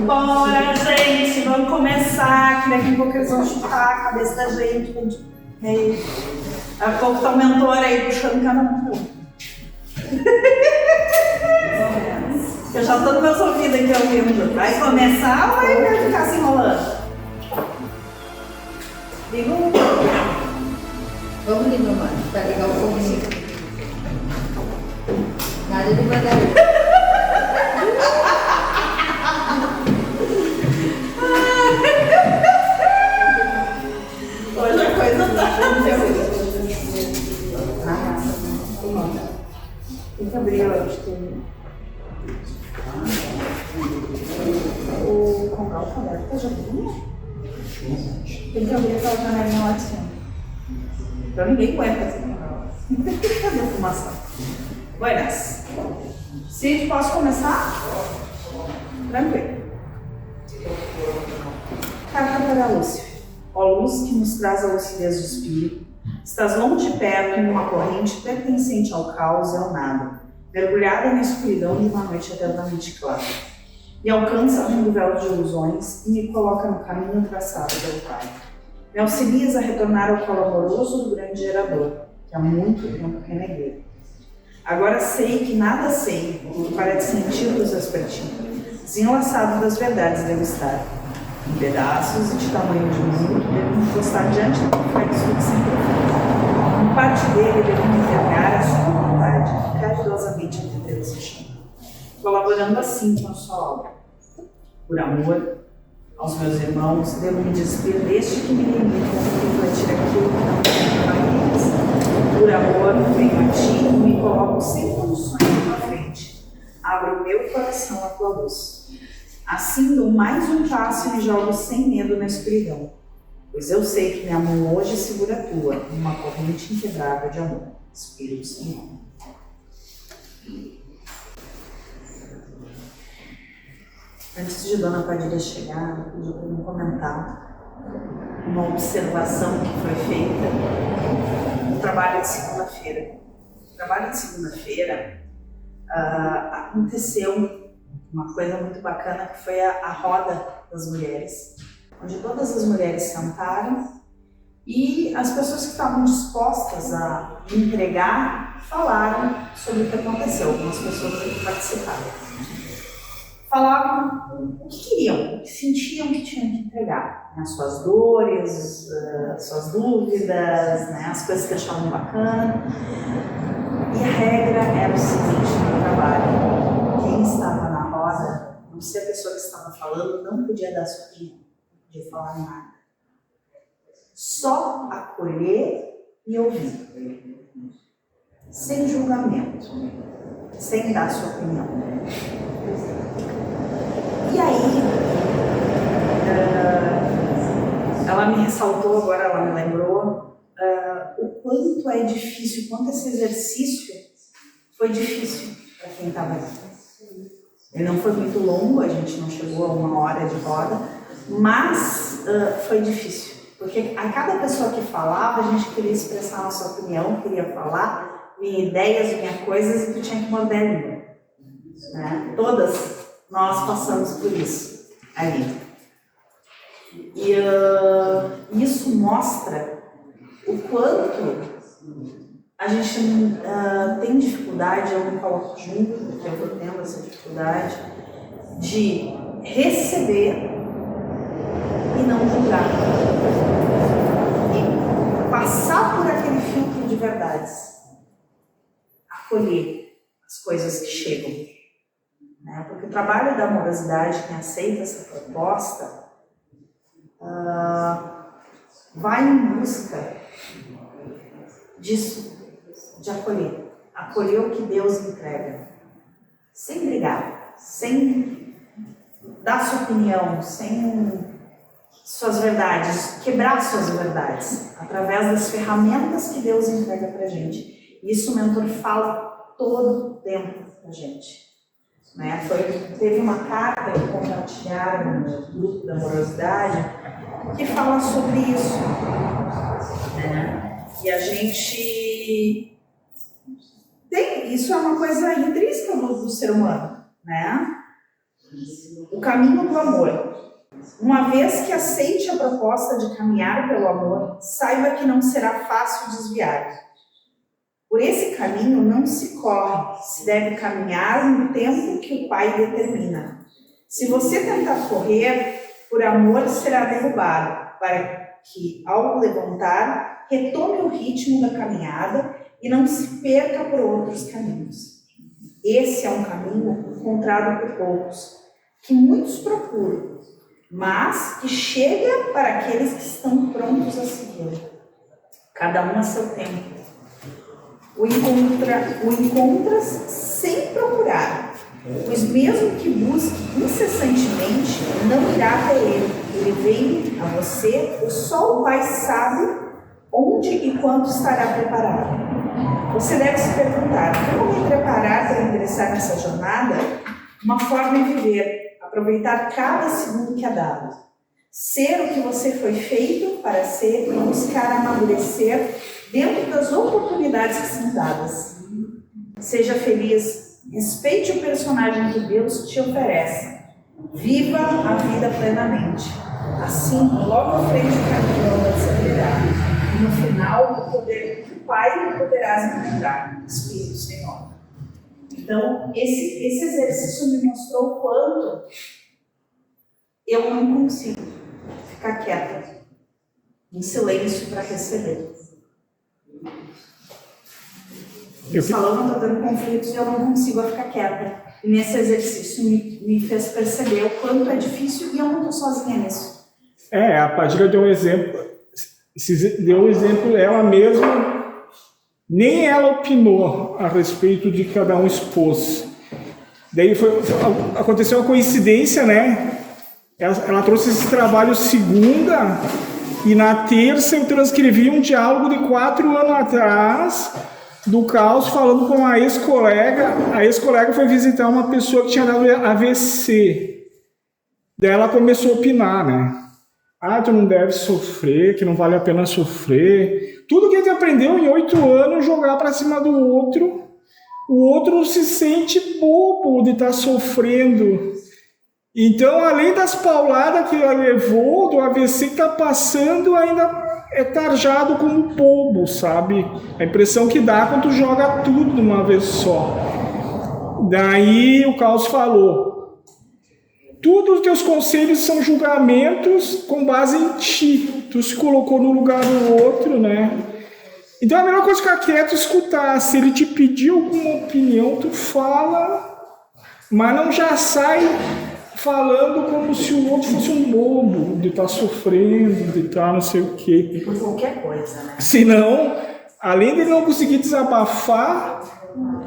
Bora, gente, vamos começar, que daqui a pouco eles vão chutar a cabeça da gente. Daqui a pouco tá o mentor aí puxando cada um. Eu já tô no meus ouvidos aqui ouvindo. Vai começar ou vai ficar se enrolando? Liga um. Vamos ligar, mano, pra ligar o fogo. Nada de barulho. Hoje a coisa tá. Tem que abrir, eu acho que. O Congal tá aberto, tá jogando? Tem que abrir aquela janelinha lá de cima. Pra ninguém aguenta essa janela. Cadê a fumaça? Buenas. Cid, posso começar? Tranquilo. Carta para Lúcifer. Ó luz que nos traz a lucidez do espírito, estás longe de perto em uma corrente pertencente ao caos e ao nada, mergulhada na escuridão de uma noite eternamente clara. Me alcança um véu de ilusões e me coloca no caminho traçado pelo Pai. Me auxilias a retornar ao colo amoroso do grande gerador, que há muito tempo reneguei. Agora sei que nada sei, para sentir dos despertinhos. Desenlaçado das verdades devo estar. Em pedaços e de tamanho de mundo, devo me postar diante do complexo que sempre fui. Em parte dele, devo me entregar à sua vontade, que caridosamente entre Deus se chama. Colaborando assim com a sua obra. Por amor aos meus irmãos, devo me despir deste que me limita a refletir aquilo que não tem para eles. Por amor, venho a ti e me coloco sem condições na frente. Abro o meu coração à tua luz. Assim dou mais um passo e me jogo sem medo na escuridão, pois eu sei que minha mão hoje segura a tua, numa corrente inquebrável de amor. Espírito Santo. Antes de Dona Padilha chegar, eu pedi para comentar uma observação que foi feita no trabalho de segunda-feira. No trabalho de segunda-feira aconteceu uma coisa muito bacana, que foi a roda das mulheres, onde todas as mulheres sentaram e as pessoas que estavam dispostas a entregar falaram sobre o que aconteceu. Algumas pessoas que participaram falavam o que queriam, o que sentiam que tinham que entregar, né? As suas dores, as suas dúvidas, né? As coisas que achavam bacana. E a regra era o seguinte no trabalho: quem estava na roda, não sei a pessoa que estava falando, não podia dar sua opinião, não podia falar nada. Só acolher e ouvir, sem julgamento, sem dar sua opinião. E aí, ela me ressaltou, agora ela me lembrou, o quanto é difícil, quanto esse exercício foi difícil para quem estava ali. Ele não foi muito longo, a gente não chegou a 1 hora de roda, mas foi difícil, porque a cada pessoa que falava, a gente queria expressar a nossa opinião, queria falar, vinha ideias, vinha coisas, e tu tinha que morder a língua, né? Todas nós passamos por isso ali. E isso mostra o quanto a gente tem dificuldade, eu me coloco junto, porque eu estou tendo essa dificuldade, de receber e não julgar. E passar por aquele filtro de verdades. Acolher as coisas que chegam. Né? Porque o trabalho da amorosidade, quem aceita essa proposta, vai em busca disso, de acolher o que Deus entrega, sem brigar, sem dar sua opinião, sem suas verdades, quebrar suas verdades, através das ferramentas que Deus entrega pra gente. Isso o mentor fala todo o tempo pra gente. Né? Teve uma carta que compartilharam no grupo da amorosidade que fala sobre isso, né? E a gente Isso é uma coisa intrínseca do ser humano, né? O caminho do amor. Uma vez que aceite a proposta de caminhar pelo amor, saiba que não será fácil desviar. Por esse caminho não se corre, se deve caminhar no tempo que o Pai determina. Se você tentar correr, por amor será derrubado, para que, ao levantar, retome o ritmo da caminhada e não se perca por outros caminhos. Esse é um caminho encontrado por poucos, que muitos procuram, mas que chega para aqueles que estão prontos a seguir. Cada um a seu tempo. O encontras sem procurar, pois mesmo que busque incessantemente, não irá até ele. Ele vem a você, o só o Pai sabe onde e quando estará preparado. Você deve se perguntar, como me preparar para ingressar nessa jornada? Uma forma é viver, aproveitar cada segundo que é dado. Ser o que você foi feito para ser e buscar amadurecer dentro das oportunidades que são dadas. Seja feliz, respeite o personagem que Deus te oferece. Viva a vida plenamente. Assim, logo à frente o caminho vai se abrirá. E no final, o Pai poderás encontrar, Espírito Senhor. Então, esse exercício me mostrou o quanto eu não consigo ficar quieta, em silêncio para receber. O salão não está dando conflitos e eu não consigo ficar quieta. E nesse exercício me fez perceber o quanto é difícil e eu não estou sozinha nisso. A Padilha deu um exemplo. Deu um exemplo, ela mesma, nem ela opinou a respeito de cada um expôs. Daí aconteceu uma coincidência, né? Ela trouxe esse trabalho segunda e na terça eu transcrevi um diálogo de 4 anos atrás do Caos falando com uma ex-colega. A ex-colega foi visitar uma pessoa que tinha dado AVC. Daí ela começou a opinar, né? Tu não deve sofrer, que não vale a pena sofrer. Tudo que a gente aprendeu em 8 anos, jogar para cima do outro. O outro se sente bobo de estar sofrendo. Então, além das pauladas que ela levou, do AVC que está passando, ainda é tarjado como bobo, sabe? A impressão que dá quando tu joga tudo de uma vez só. Daí o Caos falou: todos os teus conselhos são julgamentos com base em ti. Tu se colocou no lugar do outro, né? Então a melhor coisa que ficar quieto é escutar. Se ele te pedir alguma opinião, tu fala, mas não já sai falando como se o outro fosse um bobo, de estar sofrendo, de estar não sei o quê. E por qualquer coisa, né? Senão, além de não conseguir desabafar,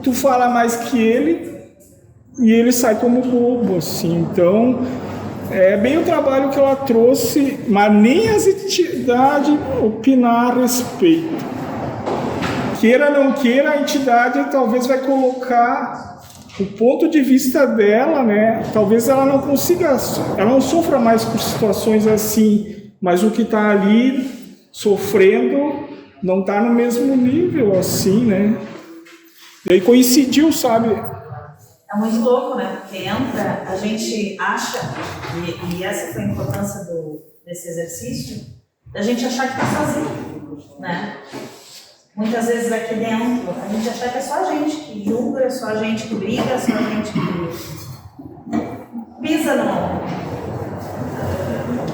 tu fala mais que ele e ele sai como bobo, assim. Então, é bem o trabalho que ela trouxe, mas nem as entidades opinar a respeito. Queira ou não queira, a entidade talvez vai colocar o ponto de vista dela, né? Talvez ela não consiga, ela não sofra mais por situações assim, mas o que está ali sofrendo não está no mesmo nível, assim, né? E aí coincidiu, sabe? É muito louco, né? Porque entra, a gente acha, e essa foi a importância desse exercício, da gente achar que está sozinho, né? Muitas vezes aqui dentro, a gente acha que é só a gente que julga, é só a gente que briga, é só a gente que pisa no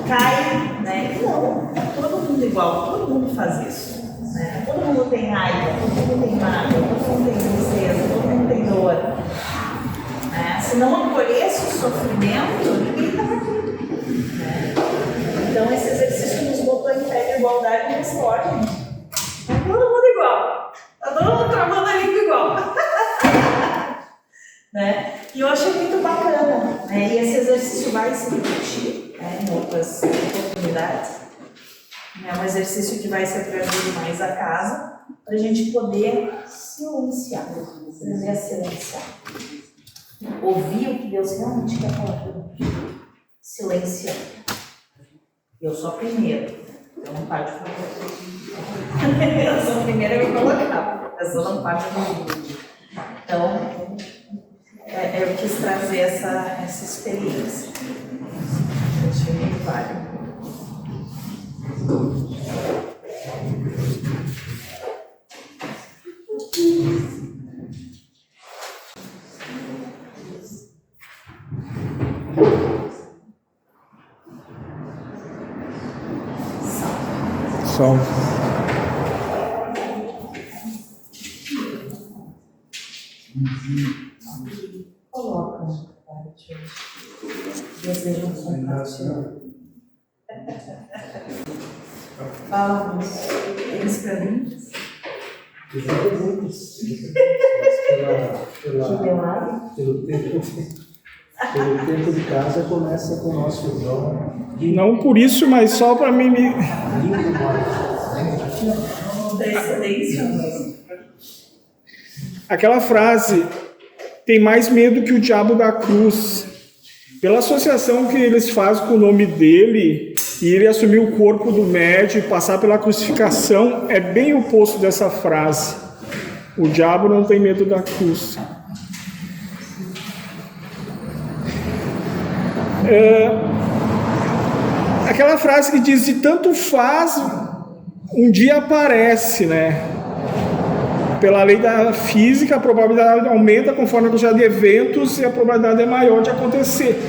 cai, né? Não, todo mundo igual, todo mundo faz isso, né? Todo mundo tem raiva, todo mundo tem mágoa, todo mundo tem tristeza, todo mundo tem dor. Né? Se não acolhesse o sofrimento, ninguém estava aqui. Né? Então esse exercício nos botou em pé de igualdade e disse, ó, gente, tá todo mundo igual. Tá todo mundo travando a língua igual. Né? E eu achei muito bacana. Né? E esse exercício vai se repetir, né, em outras oportunidades. É um exercício que vai ser trazido mais a casa para a gente poder silenciar. Aprender a silenciar. Ouvir o que Deus realmente quer falar para mim. Silenciar. Eu sou a primeira. Eu não paro de falar. Eu sou a primeira a me colocar. Eu sou não paro de falar. Então, eu quis trazer essa experiência. Eu achei muito válido. Salve. Coloca desejam compartilhar. Fala, eles para mim. Pelo tempo de casa começa com o nosso irmão. Não por isso, mas só para mim. Aquela frase, tem mais medo que o diabo da cruz. Pela associação que eles fazem com o nome dele, e ele assumir o corpo do médio e passar pela crucificação, é bem o oposto dessa frase. O diabo não tem medo da cruz. Aquela frase que diz, de tanto faz, um dia aparece, né? Pela lei da física, a probabilidade aumenta conforme a quantidade de eventos e a probabilidade é maior de acontecer.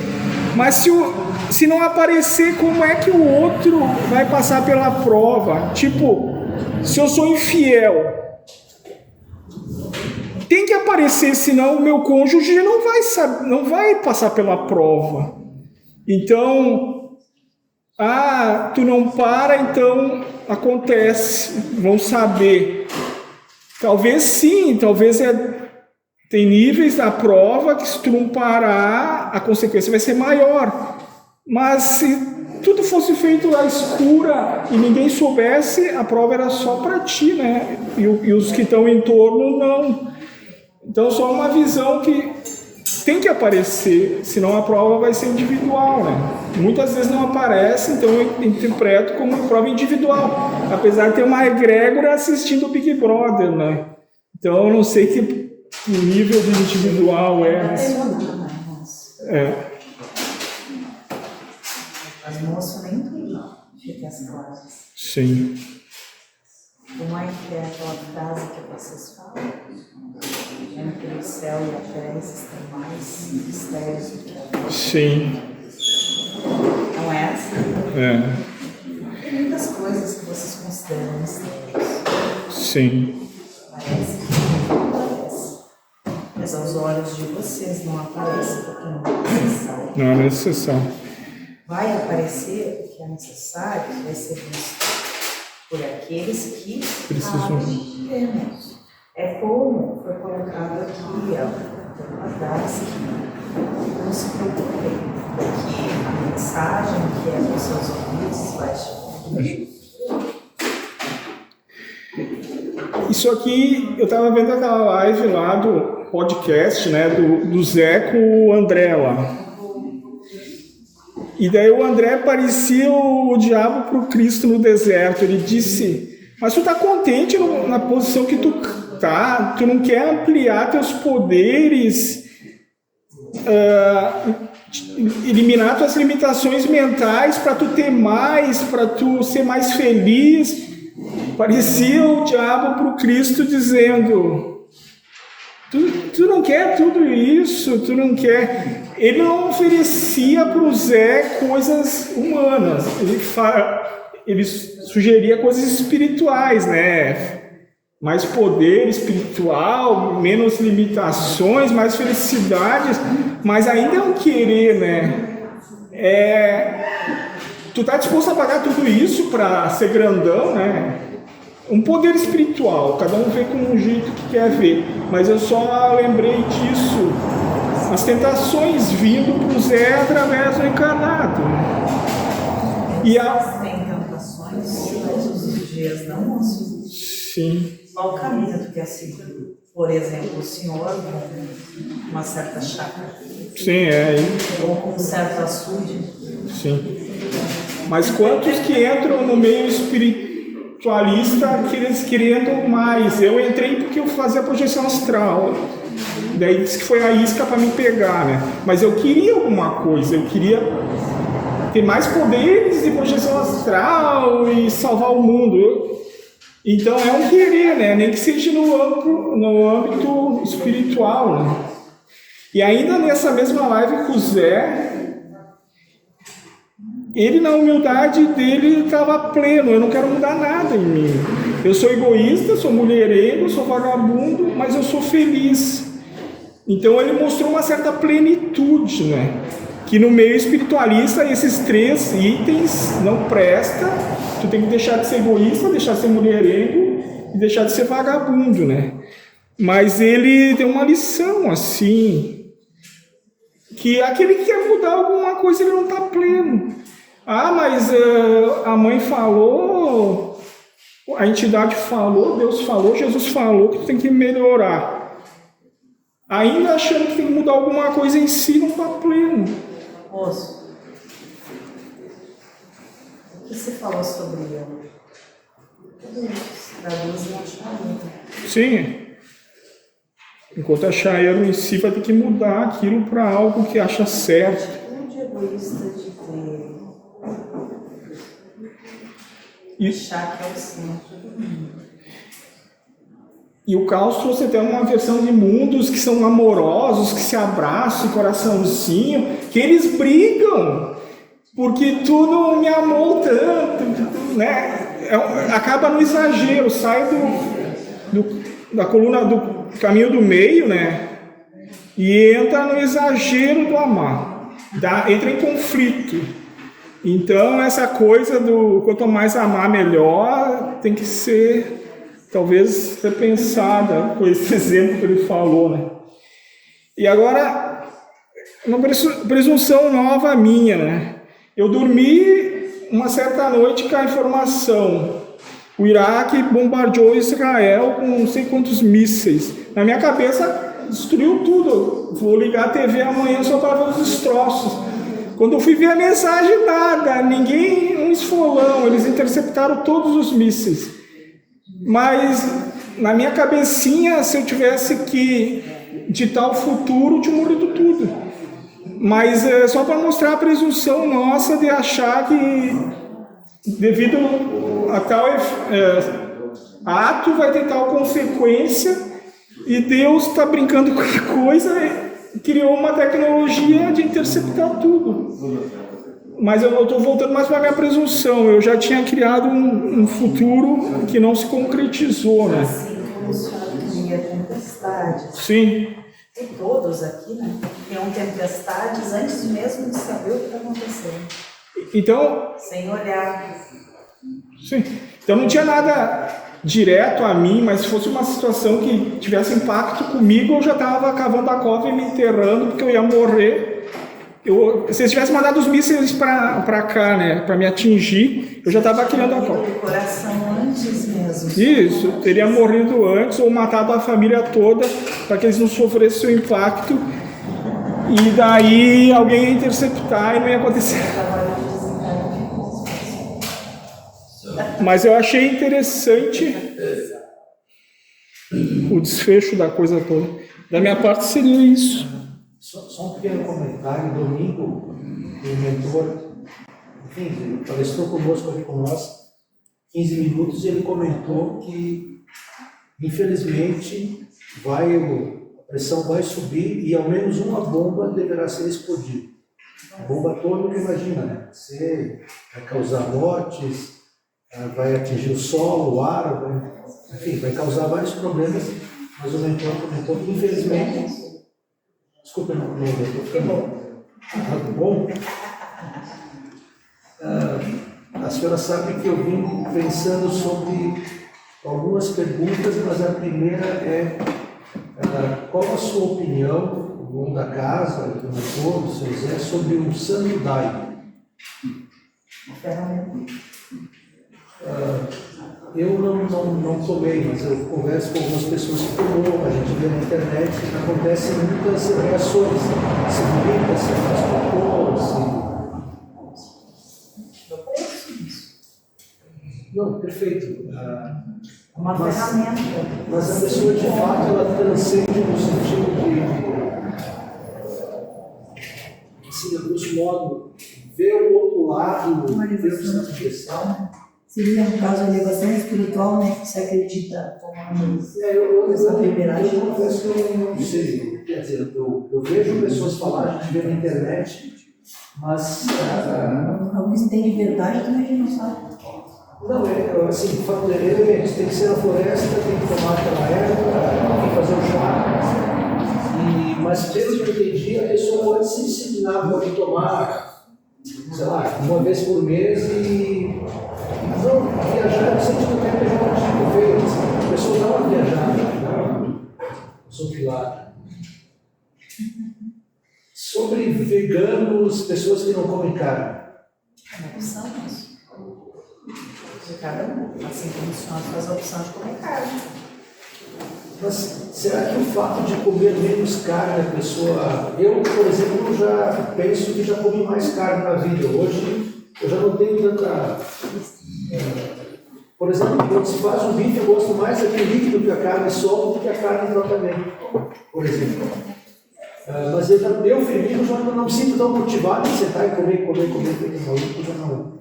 Mas se não aparecer, como é que o outro vai passar pela prova? Tipo, se eu sou infiel, tem que aparecer, senão o meu cônjuge não vai passar pela prova. Então, tu não para, então acontece, vão saber. Talvez sim, talvez tem níveis da prova que se tu não parar, a consequência vai ser maior. Mas se tudo fosse feito à escura e ninguém soubesse, a prova era só para ti, né? E os que estão em torno não. Então só uma visão que tem que aparecer, senão a prova vai ser individual, né? Muitas vezes não aparece, então eu interpreto como uma prova individual, apesar de ter uma egrégora assistindo o Big Brother, né? Então eu não sei que nível de individual é. As moças nem tudo não, fica as claras. Sim. Como é que é aquela frase que vocês falam? Entre o céu e a terra existem mais mistérios do que a terra. Sim. Não é assim? Tem muitas coisas que vocês consideram mistérios. Sim. Parece que não aparece. Mas aos olhos de vocês não aparece porque não é necessário. Não é necessário. Vai aparecer porque é necessário, vai ser visto por aqueles que precisam. É como foi colocado aqui, não se preocupem, que a mensagem que é dos seus ouvidos vai chegar. Isso aqui, eu estava vendo aquela live lá do podcast, né, do Zé com o André lá. E daí o André parecia o diabo para o Cristo no deserto. Ele disse, mas tu está contente na posição que tu tá? Tu não quer ampliar teus poderes, eliminar tuas limitações mentais para tu ter mais, para tu ser mais feliz? Parecia o diabo para o Cristo dizendo, tu não quer tudo isso, tu não quer... Ele não oferecia para o Zé coisas humanas, ele sugeria coisas espirituais, né? Mais poder espiritual, menos limitações, mais felicidades, mas ainda é um querer, né? Tu tá disposto a pagar tudo isso para ser grandão, né? Um poder espiritual, cada um vê com um jeito que quer ver, mas eu só lembrei disso, as tentações vindo para o Zé através do encarnado. E Tem tentações todos os dias, não, moço? Sim. Qual o caminho tu quer seguir? Por exemplo, o senhor com uma certa chácara. Sim, ou com um certo açude. Sim. Mas quantos que entram no meio espiritualista querendo mais? Eu entrei porque eu fazia projeção astral. Daí disse que foi a isca para me pegar, né? Mas eu queria alguma coisa, eu queria ter mais poderes de projeção astral e salvar o mundo. Então é um querer, né? Nem que seja no âmbito espiritual, né? E ainda nessa mesma live com o Zé, ele na humildade dele estava pleno, eu não quero mudar nada em mim. Eu sou egoísta, sou mulherengo, sou vagabundo, mas eu sou feliz. Então ele mostrou uma certa plenitude, né? Que no meio espiritualista esses 3 itens não prestam. Tu tem que deixar de ser egoísta, deixar de ser mulherengo e deixar de ser vagabundo, né? Mas ele deu uma lição assim, que aquele que quer mudar alguma coisa ele não está pleno. Ah, mas a mãe falou, a entidade falou, Deus falou, Jesus falou que tu tem que melhorar. Ainda achando que tem que mudar alguma coisa em si, não está pleno. Moço, o que você falou sobre eu? Tudo isso traduz em atitude. Sim. Enquanto achar erro em si, vai ter que mudar aquilo para algo que acha certo. Atitude egoísta de ter. Achar que é o centro do mundo. E o caos trouxe até uma versão de mundos que são amorosos, que se abraçam, coraçãozinho, que eles brigam, porque tu não me amou tanto, né? Acaba no exagero, sai da coluna do caminho do meio, né? E entra no exagero do amar, entra em conflito. Então essa coisa do quanto mais amar melhor tem que ser talvez repensada com esse exemplo que ele falou, né? E agora uma presunção nova minha, né? Eu dormi uma certa noite com a informação: o Iraque bombardeou Israel com não sei quantos mísseis. Na minha cabeça destruiu tudo. Vou ligar a TV amanhã só para ver os destroços. Quando eu fui ver a mensagem, nada, ninguém, um esfolão, eles interceptaram todos os mísseis. Mas na minha cabecinha, se eu tivesse que ditar o futuro, tinha morrido tudo. Mas é só para mostrar a presunção nossa de achar que devido a tal ato vai ter tal consequência e Deus está brincando com que coisa e criou uma tecnologia de interceptar tudo. Mas eu estou voltando mais para a minha presunção. Eu já tinha criado um futuro que não se concretizou, né? Assim como o senhor cria tempestades. Sim. E todos aqui, né? Criam tempestades antes mesmo de saber o que está acontecendo. Então, Sem olhar. sim. Então não tinha nada direto a mim, mas se fosse uma situação que tivesse impacto comigo, eu já estava cavando a cova e me enterrando, porque eu ia morrer. Se eles tivessem mandado os mísseis para cá, né, para me atingir, eu já estava criando a cova. O coração antes mesmo. Isso, teria morrido antes ou matado a família toda para que eles não sofressem o impacto e daí alguém ia interceptar e não ia acontecer. Mas eu achei interessante o desfecho da coisa toda. Da minha parte seria isso. Só um pequeno comentário. Domingo, o mentor, enfim, palestrou conosco aqui com nós 15 minutos e ele comentou que, infelizmente, a pressão vai subir e ao menos uma bomba deverá ser explodida. A bomba atômica, imagina, né? Você vai causar mortes, vai atingir o solo, o ar, enfim, vai causar vários problemas, mas o mentor comentou que, infelizmente, desculpa, não estou ficando bom. A senhora sabe que eu vim pensando sobre algumas perguntas, mas a primeira é qual a sua opinião, o dono da casa, do mentor, do seu Zé, sobre o Santo Daime? Eu não tomei, mas eu converso com algumas pessoas que tomou, a gente vê na internet que acontecem muitas reações, se vomita, se faz cocô, se... Não, perfeito. uma Mas- ferramenta. Mas a pessoa, de fato, ela transcende no sentido de, assim, de algum modo, ver o outro lado, ver o que está acontecendo. Seria, no caso, a elevação espiritual, né? Que se acredita como essa Eu liberdade. confesso que eu não sei. Quer dizer, eu vejo pessoas falar, a gente vê na internet, mas Algo que tem de verdade também a gente não sabe. não, assim, falando de elementos, tem que ser na floresta, tem que tomar aquela erva, tem que fazer um chá. Mas pelo que eu entendi, a pessoa pode se disciplinar, pode tomar, sei lá, uma vez por mês e não viajar no sentido que é pejorativo, feio. A pessoa dá uma viajada, não sou pilar. Sobre veganos, pessoas que não comem carne. É uma opção isso. De cada um. Assim como o senhor faz a opção de comer carne. Mas será que o fato de comer menos carne a pessoa... Eu, por exemplo, já penso que já comi mais carne na vida. Hoje eu já não tenho tanta... Por exemplo, quando se faz um bife, eu gosto mais daquele líquido que a carne solta do que a carne propriamente, por exemplo. Mas eu feminino, já não me sinto tão motivado em sentar e comer, feito maluco, já não...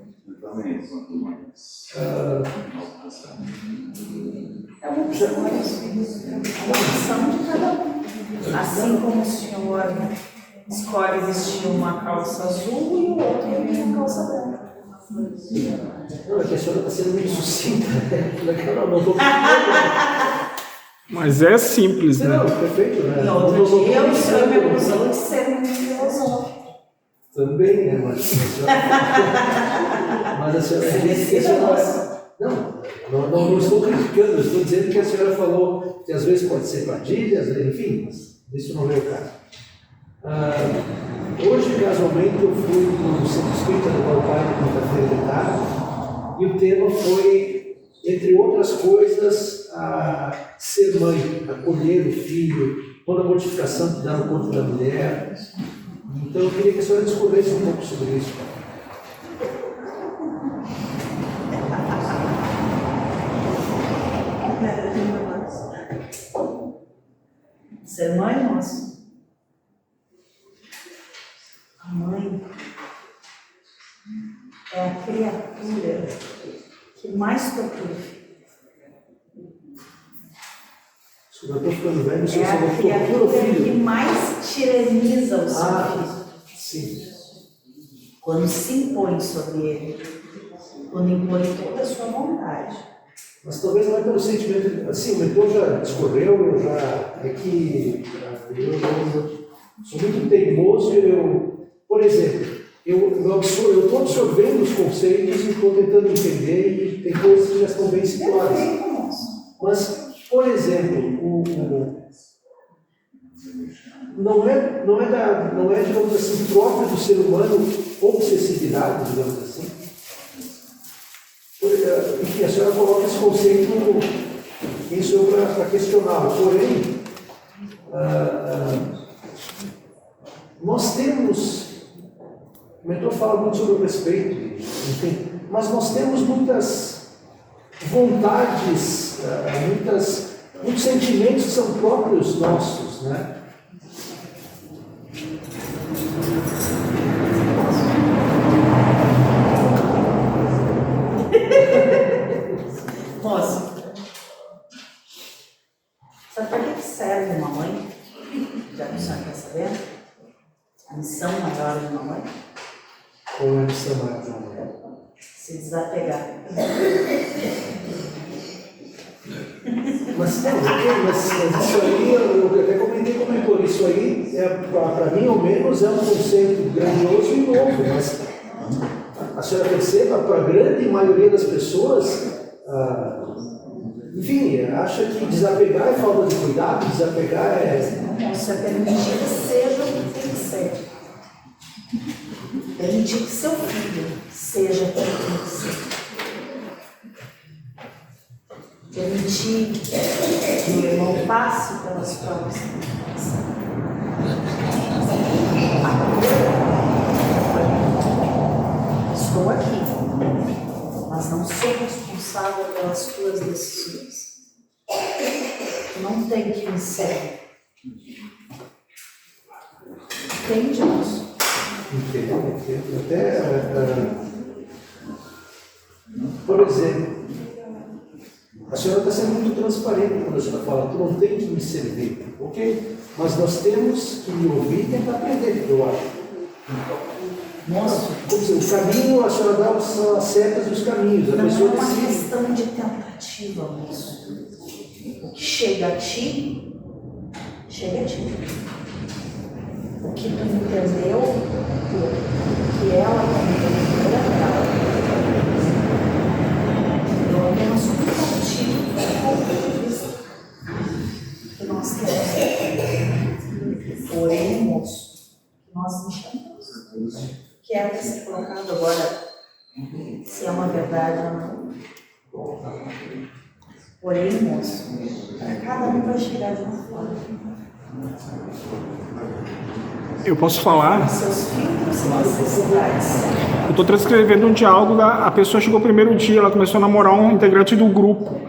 É uma opção, é uma opção de cada um. Assim como o senhor escolhe vestir uma calça azul e o outro vestir uma calça branca. Não, é que a senhora está sendo muito sucinta, não estou... Mas é simples, né? Não, perfeito, né? No outro dia o senhor me acusou de ser muito filosófico. Também, né? Mas a senhora disse que a senhora... Não estou criticando, estou dizendo que a senhora falou que às vezes pode ser padilha, enfim, mas isso não é o caso. Hoje, casualmente, eu fui no Centro Espírita do Balpai na quinta-feira de tarde e o tema foi, entre outras coisas, ser mãe, acolher o filho, toda a modificação que dá no corpo da mulher. Então, eu queria que a senhora discorresse um pouco sobre isso. Ser mãe, moço? A mãe é a criatura que mais procura. Se eu estou ficando velho, o senhor É a falou procura o criatura que filho. mais tiraniza o seu filho. Sim. Quando se impõe sobre ele, quando impõe toda a sua vontade. Mas talvez não é pelo sentimento. Assim, o mentor já discorreu, eu já. É que. Eu sou muito teimoso. Por exemplo, eu estou absorvendo os conceitos e estou tentando entender, e tem coisas que já estão bem situadas. Perfeito, moço. Mas, por exemplo, não é, digamos assim, próprio do ser humano obsessividade, digamos assim. Enfim, a senhora coloca esse conceito isso para questioná-lo. Porém, nós temos, o mentor fala muito sobre o respeito, enfim, mas nós temos muitas vontades, muitos sentimentos que são próprios nossos, né? Moço, sabe para que serve uma mãe? Já que o senhor quer saber? A missão maior de uma mãe? Qual é a missão maior da mãe? Se desapegar. Mas isso aí, eu até comentei com o mentor, isso aí, para mim, ao menos, é um conceito grandioso e novo, mas a senhora perceba, para a grande maioria das pessoas, enfim, acha que desapegar é falta de cuidado, desapegar Moço, é permitir que seja o que tem que ser. Permitir que seu filho seja o que tem que ser. Permitir que o irmão passe pelas próprias circunstâncias. Estou aqui, mas não sou responsável pelas tuas decisões. Não tem que me ser. Entende, moço? Entendo. Até, por exemplo, a senhora está sendo muito transparente quando a senhora fala, tu não tem que me servir, ok? Mas nós temos que me ouvir e tentar aprender, eu acho. Moço, Como se, o caminho, a senhora dá as setas dos caminhos, a Não é pessoa uma decide. questão de tentativa, moço. O que chega a ti, chega a ti. O que tu entendeu, o que ela entendeu é dela. Eu apenas compartilho o ponto de vista que nós temos. Porém, moço, que nós enxergamos, que é para ser colocado agora, se é uma verdade ou não. Porém, moço, cada um vai chegar de uma forma. Eu posso falar? Seus filtros e necessidades. Eu estou transcrevendo um diálogo a pessoa chegou o primeiro dia, ela começou a namorar um integrante do grupo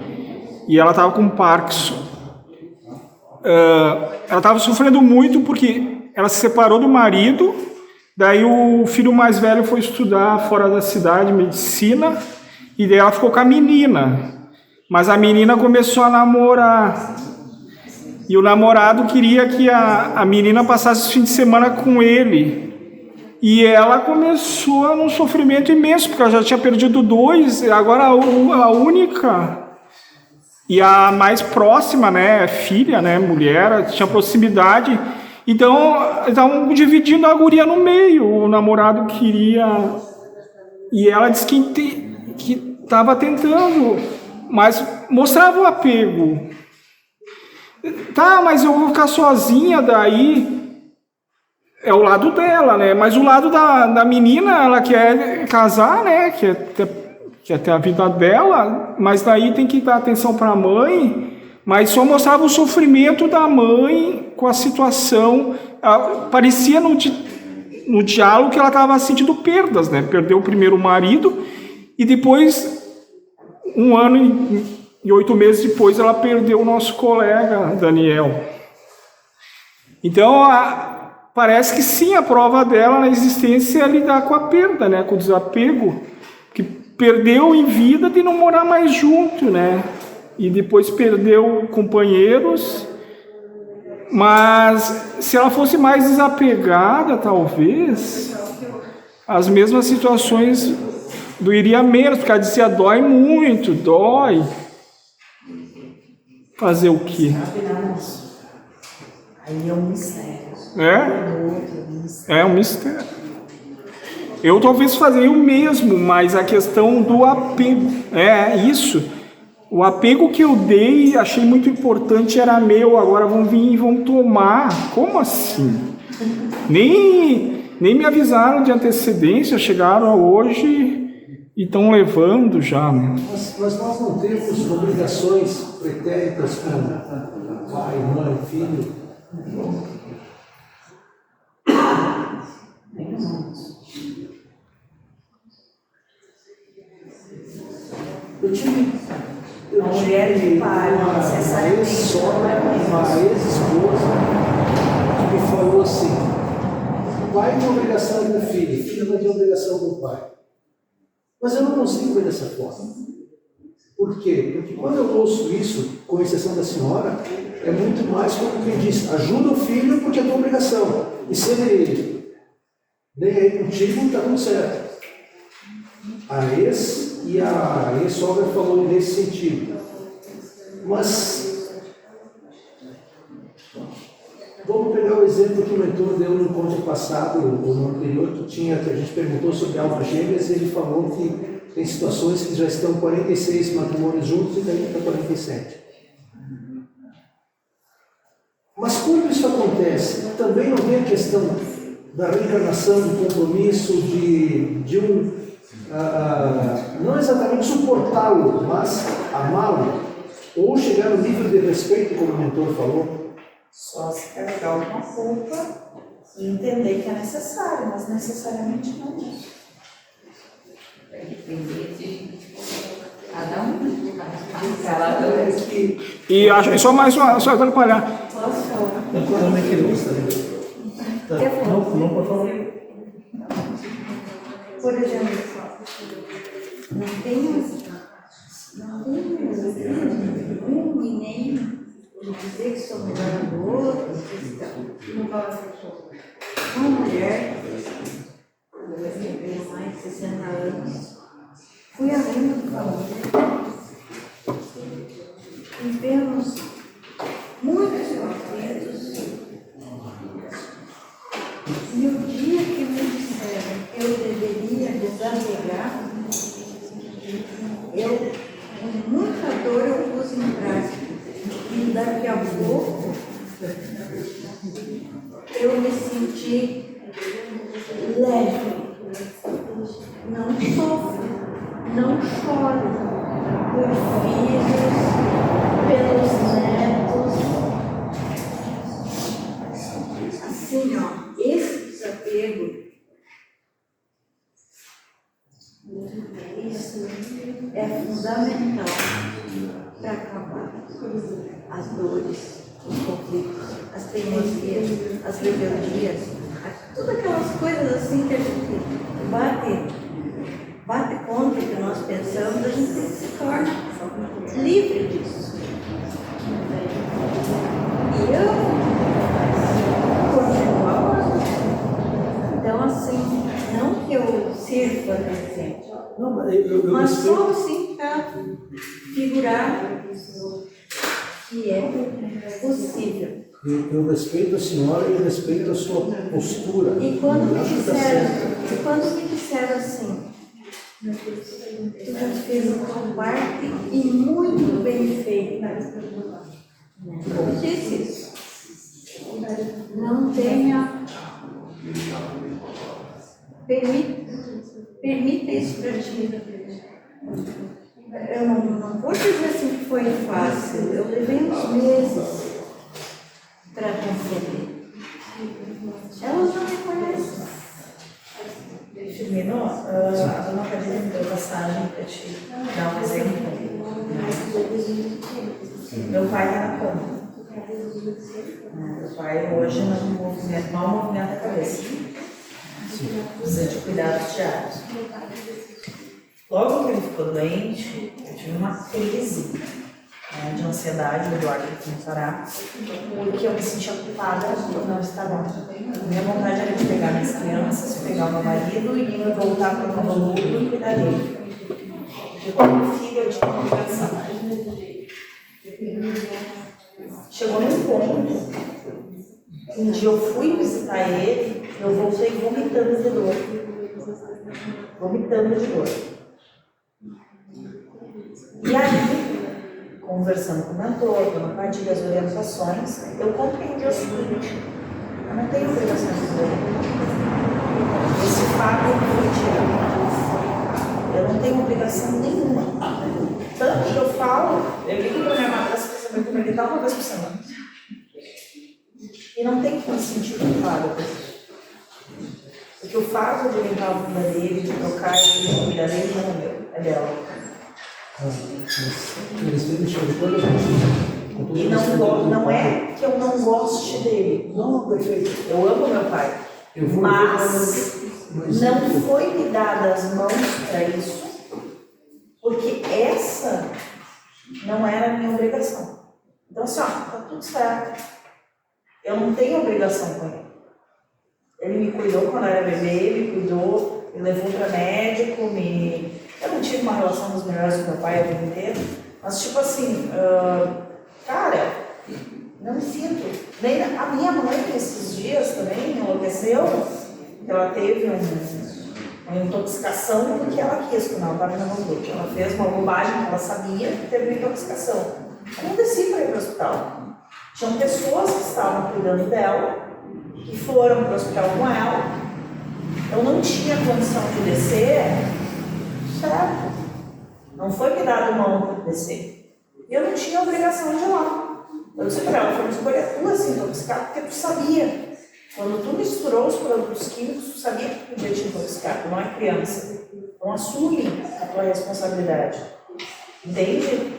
e ela estava com Parkinson. Ela estava sofrendo muito porque ela se separou do marido, daí o filho mais velho foi estudar fora da cidade, medicina, e daí ela ficou com a menina. Mas a menina começou a namorar. E o namorado queria que a menina passasse o fim de semana com ele. E ela começou num sofrimento imenso, porque ela já tinha perdido 2, e agora a única e a mais próxima, né, filha, né, mulher, tinha proximidade. Então, estavam dividindo a guria no meio. O namorado queria... E ela disse que estava tentando, mas mostrava o apego. Tá, mas eu vou ficar sozinha, daí é o lado dela, né? Mas o lado da menina, ela quer casar, né? Quer ter a vida dela, mas daí tem que dar atenção para a mãe. Mas só mostrava o sofrimento da mãe com a situação. Parecia no diálogo que ela estava sentindo perdas, né? Perdeu o primeiro marido e depois, 1 ano e 8 meses depois, ela perdeu o nosso colega, Daniel. Então, parece que sim, a prova dela na existência é lidar com a perda, né? Com o desapego, que perdeu em vida de não morar mais junto, né? E depois perdeu companheiros. Mas se ela fosse mais desapegada, talvez, as mesmas situações doeria menos, porque ela dizia, dói muito, dói. Fazer o quê? Aí é um mistério. É um mistério. Eu talvez faria o mesmo, mas a questão do apego, isso. O apego que eu dei, achei muito importante, era meu, agora vão vir e vão tomar. Como assim? Nem me avisaram de antecedência, chegaram hoje e estão levando já, né? Mas nós não temos obrigações pretéritas com pai, mãe, filho. Eu mulher de pai, uma ex-sogra, uma ex-esposa, que me falou assim: o pai tem obrigação com o filho, o filho não tem obrigação com o pai. Mas eu não consigo ver dessa forma. Por quê? Porque quando eu ouço isso, com exceção da senhora, é muito mais como quem diz: ajuda o filho porque é tua obrigação. E se ele nem aí contigo, está tudo certo. A ex e a ex-sogra falou nesse sentido. Mas vamos pegar o exemplo que o mentor deu no encontro passado, ou no anterior, que a gente perguntou sobre almas gêmeas, e ele falou que tem situações que já estão 46 matrimônios juntos e daí para 47. Mas quando isso acontece, também não tem a questão da reencarnação, do compromisso, de não exatamente suportá-lo, mas amá-lo, ou chegar no nível de respeito, como o mentor falou. Só se carregar alguma culpa e entender que é necessário, mas necessariamente não é. Cada um. Cada um que E acho só mais uma, só atrapalhar. como é que ele usa, né? Tá. Não, por favor. Por exemplo, não tem um e nem de dizer que sou melhor do outro, uma mulher, eu tenho mais de 60 anos, fui aluna do família, vivemos muitos conflitos, e o dia que me disseram que eu deveria desapegar, eu, com muita dor, eu pus em prática. E daqui a pouco, eu me senti leve. Não sofro, não choro por filhos, pelos netos. Assim, ó, esse desapego, isso é fundamental para acabar as dores, os conflitos, as teimosias, as rebeldias, todas aquelas coisas assim que a gente bate contra o que nós pensamos, a gente se torna livre disso. E eu continuo amando. Então, assim, não que eu sirva de exemplo, Não, mas mas só assim para figurar que é possível. eu respeito a senhora e respeito a sua postura. E quando me Acho que tá disseram assim, tu já fez a tua parte e muito bem feita. Eu disse isso. Não tenha. Permita isso para ti. Eu não vou dizer assim que foi fácil. Eu levei uns meses para conceber. Elas não me conhecem. Firmino, a dona Padilha me deu passagem para te dar um exemplo. Meu pai está na cama. Meu pai hoje mal movimenta a cabeça. Precisa de cuidados diários. Logo que ele ficou doente, eu tive uma crise de ansiedade, o Eduardo aqui no Pará, porque eu me sentia culpada por não estar lá. Minha vontade era de pegar minhas crianças, pegar o meu marido e voltar para o Novo Mundo e cuidar dele. Porque como filho eu tinha uma obrigação. Chegou num ponto, um dia eu fui visitar ele, eu voltei vomitando de dor. Vomitando de dor. E aí, conversando com o mentor, dando parte das orientações, eu compreendi o seguinte: eu não tenho obrigação de fazer. Esse fato me foi tirado. Eu não tenho obrigação nenhuma. Tanto que eu falo, eu ligo para minha madrasta para saber como ele está uma vez por semana. E não tem que me sentir culpada por isso. Porque o fato de limpar a bunda dele, de trocar ele, de cuidar dele, não é meu, é dela. Eles viram show de toda a gente. E não é que eu não goste dele. Não, perfeito. Eu amo meu pai. Mas não foi me dada as mãos para isso, porque essa não era a minha obrigação. Então, assim, ó, tá tudo certo. Eu não tenho obrigação com ele. Ele me cuidou quando eu era bebê, me cuidou, me levou para médico, eu não tive uma relação dos melhores com meu pai a vida inteira, mas tipo assim, cara, não me sinto. Nem a minha mãe, esses dias também, enlouqueceu, ela teve uma intoxicação porque ela quis, quando ela estava na Mambuque. Ela fez uma bobagem que ela sabia que teve uma intoxicação. Eu não desci para ir para o hospital. Tinham pessoas que estavam cuidando dela, que foram para o hospital com ela. Eu não tinha condição de descer, certo? Não foi me dado mão para descer. E eu não tinha obrigação de ir lá. Eu disse para ela, foi uma escolha tua se intoxicar, porque tu sabia. Quando tu misturou os produtos químicos, tu sabia que tu podia te intoxicar, tu não é criança. Então assume a tua responsabilidade. Entende?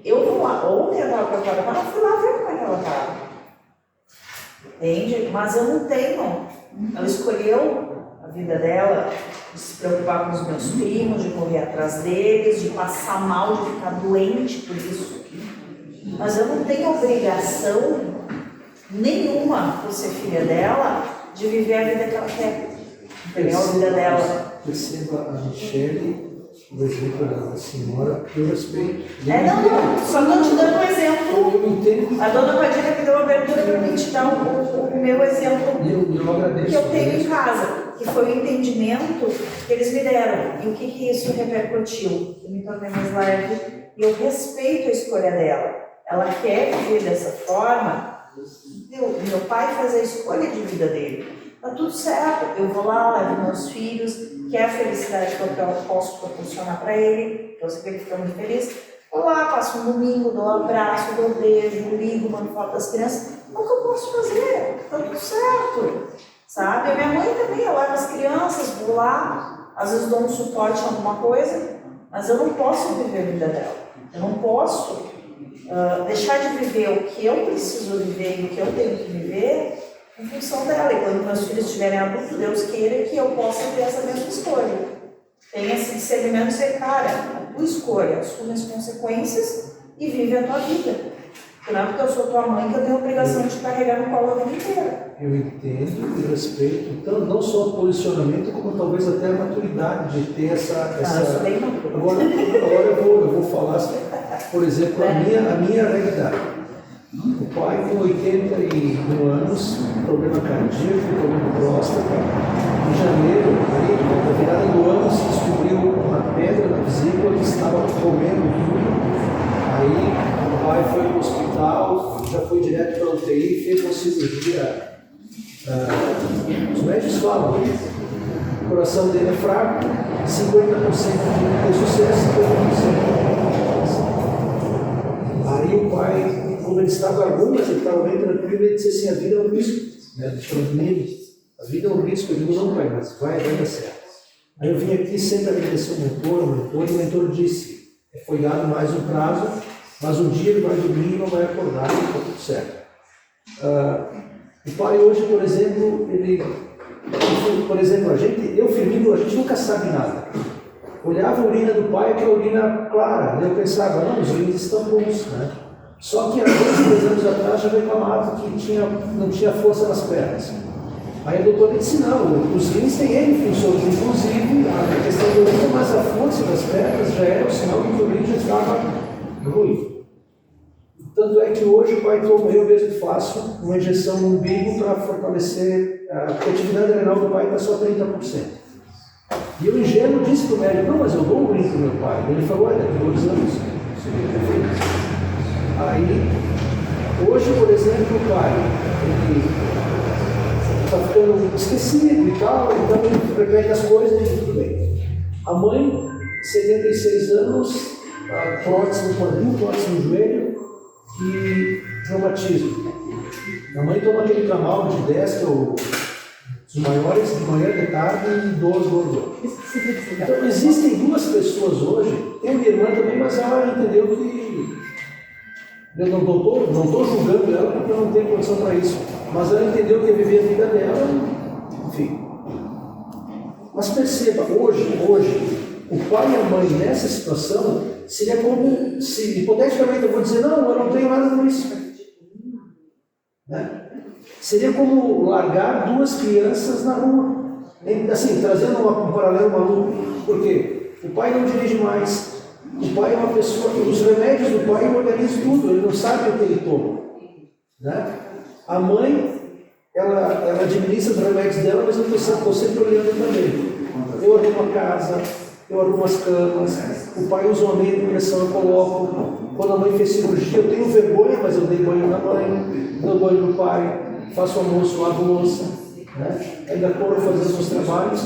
Eu vou lá, ontem eu estava preparada, eu fui lá ver como é que ela estava. Entende? Mas eu não tenho. Ela escolheu a vida dela de se preocupar com os meus primos, de correr atrás deles, de passar mal, de ficar doente por isso. Mas eu não tenho obrigação nenhuma, por ser filha dela, de viver a vida que ela quer. Entendeu? A vida dela. Perceba a Michele, o exemplo da senhora, eu respeito. Não, só estou te dando um exemplo. Eu entendo. A dona Padilha me deu abertura para mim te dar o meu exemplo Eu agradeço. que eu tenho em casa, que foi o entendimento que eles me deram. E o que isso repercutiu? Eu me tornei mais leve e eu respeito a escolha dela. Ela quer viver dessa forma. Meu pai fez a escolha de vida dele. Tá tudo certo. Eu vou lá, levo meus filhos, que é a felicidade que eu posso proporcionar para ele. Eu sei que ele fica muito feliz. Vou lá, passo um domingo, dou um abraço, dou um beijo, ligo, mando foto das crianças. É o que eu posso fazer. Tá tudo certo. Sabe? A minha mãe também, eu levo as crianças, vou lá, às vezes dou um suporte em alguma coisa, mas eu não posso viver a vida dela. Eu não posso deixar de viver o que eu preciso viver e o que eu tenho que viver em função dela. E quando meus filhos estiverem adultos, Deus queira que eu possa ter essa mesma escolha. Tenha esse discernimento de dizer, cara, a tua escolha, assume as consequências e vive a tua vida. Porque não é porque eu sou tua mãe que eu tenho a obrigação de te carregar no colo a vida inteira. Eu entendo e respeito, então, não só o posicionamento, como talvez até a maturidade de ter essa... Eu sou bem madura. Agora eu vou falar, por exemplo, a minha realidade. O pai com 81 anos, problema cardíaco, problema de próstata. Em janeiro, aí, na virada do ano, se descobriu uma pedra na vesícula que estava comendo tudo. Aí o pai foi para o hospital, já foi direto para a UTI, fez uma cirurgia. Os médicos falam, o coração dele é fraco, 50% de sucesso, 50%. Aí o pai, como ele estava algumas, ele estava bem tranquilo, ele disse assim, a vida é um risco, né? A vida é um risco, eu digo, não pai, mas vai dar certo. Aí eu vim aqui sempre agradecer o mentor, e o mentor disse, foi dado mais um prazo, mas um dia ele vai dormir e não vai acordar, e está tudo certo. O pai hoje, por exemplo, eu, Firmino, a gente nunca sabe nada. Olhava a urina do pai, que é a urina clara, eu pensava, não, os rins estão bons, né? Só que há 2 anos atrás já reclamava que não tinha força nas pernas. Aí o doutor disse, não, os rins têm N funções, inclusive a questão do urina, mas a força das pernas já era o sinal de que o rim já estava ruim. Tanto é que hoje o pai toma, eu mesmo faço uma injeção no umbigo para fortalecer, a atividade renal do pai está só 30%. E o ingênuo disse para o médico, não, mas eu dou um rim para o meu pai. Ele falou, olha, daqui a 2 anos, você tem que ter feito. Aí, hoje, por exemplo, o pai, ele está ficando esquecido e tal, então ele repete as coisas e tudo bem. A mãe, 76 anos, prótese no quadril, prótese no joelho e reumatismo. A mãe toma aquele tramal de 10, que é os maiores, de manhã, de tarde e 12 gordura. Então, existem 2 pessoas hoje, tem minha irmã também, mas ela entendeu que eu não estou julgando ela porque eu não tenho condição para isso, mas ela entendeu que ia viver a vida dela, enfim. Mas perceba, hoje, o pai e a mãe nessa situação seria como se, hipoteticamente, eu vou dizer, não, eu não tenho nada com isso. Né? Seria como largar 2 crianças na rua. Assim, trazendo um paralelo maluco, porque o pai não dirige mais. O pai é uma pessoa que os remédios do pai organizam tudo, ele não sabe o que ele toma. Né? A mãe, ela administra os remédios dela, mas eu estou sempre olhando também. Eu arrumo a casa, eu arrumo as camas, o pai usa uma meia de pressão, eu coloco. Quando a mãe fez cirurgia, eu tenho vergonha, mas eu dei banho na mãe, dou banho no pai, faço almoço, lavo louça, né? Ainda corro fazer os meus trabalhos,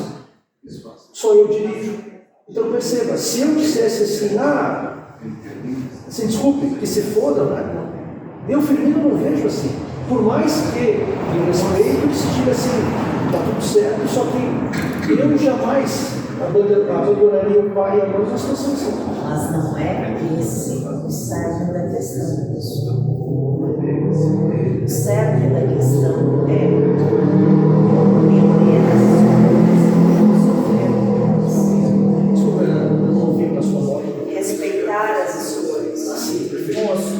só eu dirijo. Então perceba, se eu dissesse assim, assim, desculpe, que se foda, né? Eu, Firmino, não vejo assim. Por mais que eu respeito, se diga assim, está tudo certo, só que eu jamais abandonaria o pai e a mãe numa situação assim. Mas não é esse o cerne da questão. O cerne da questão é compreender as escolhas, Desculpa, eu não ouvi na sua voz. respeitar as escolhas. Moço,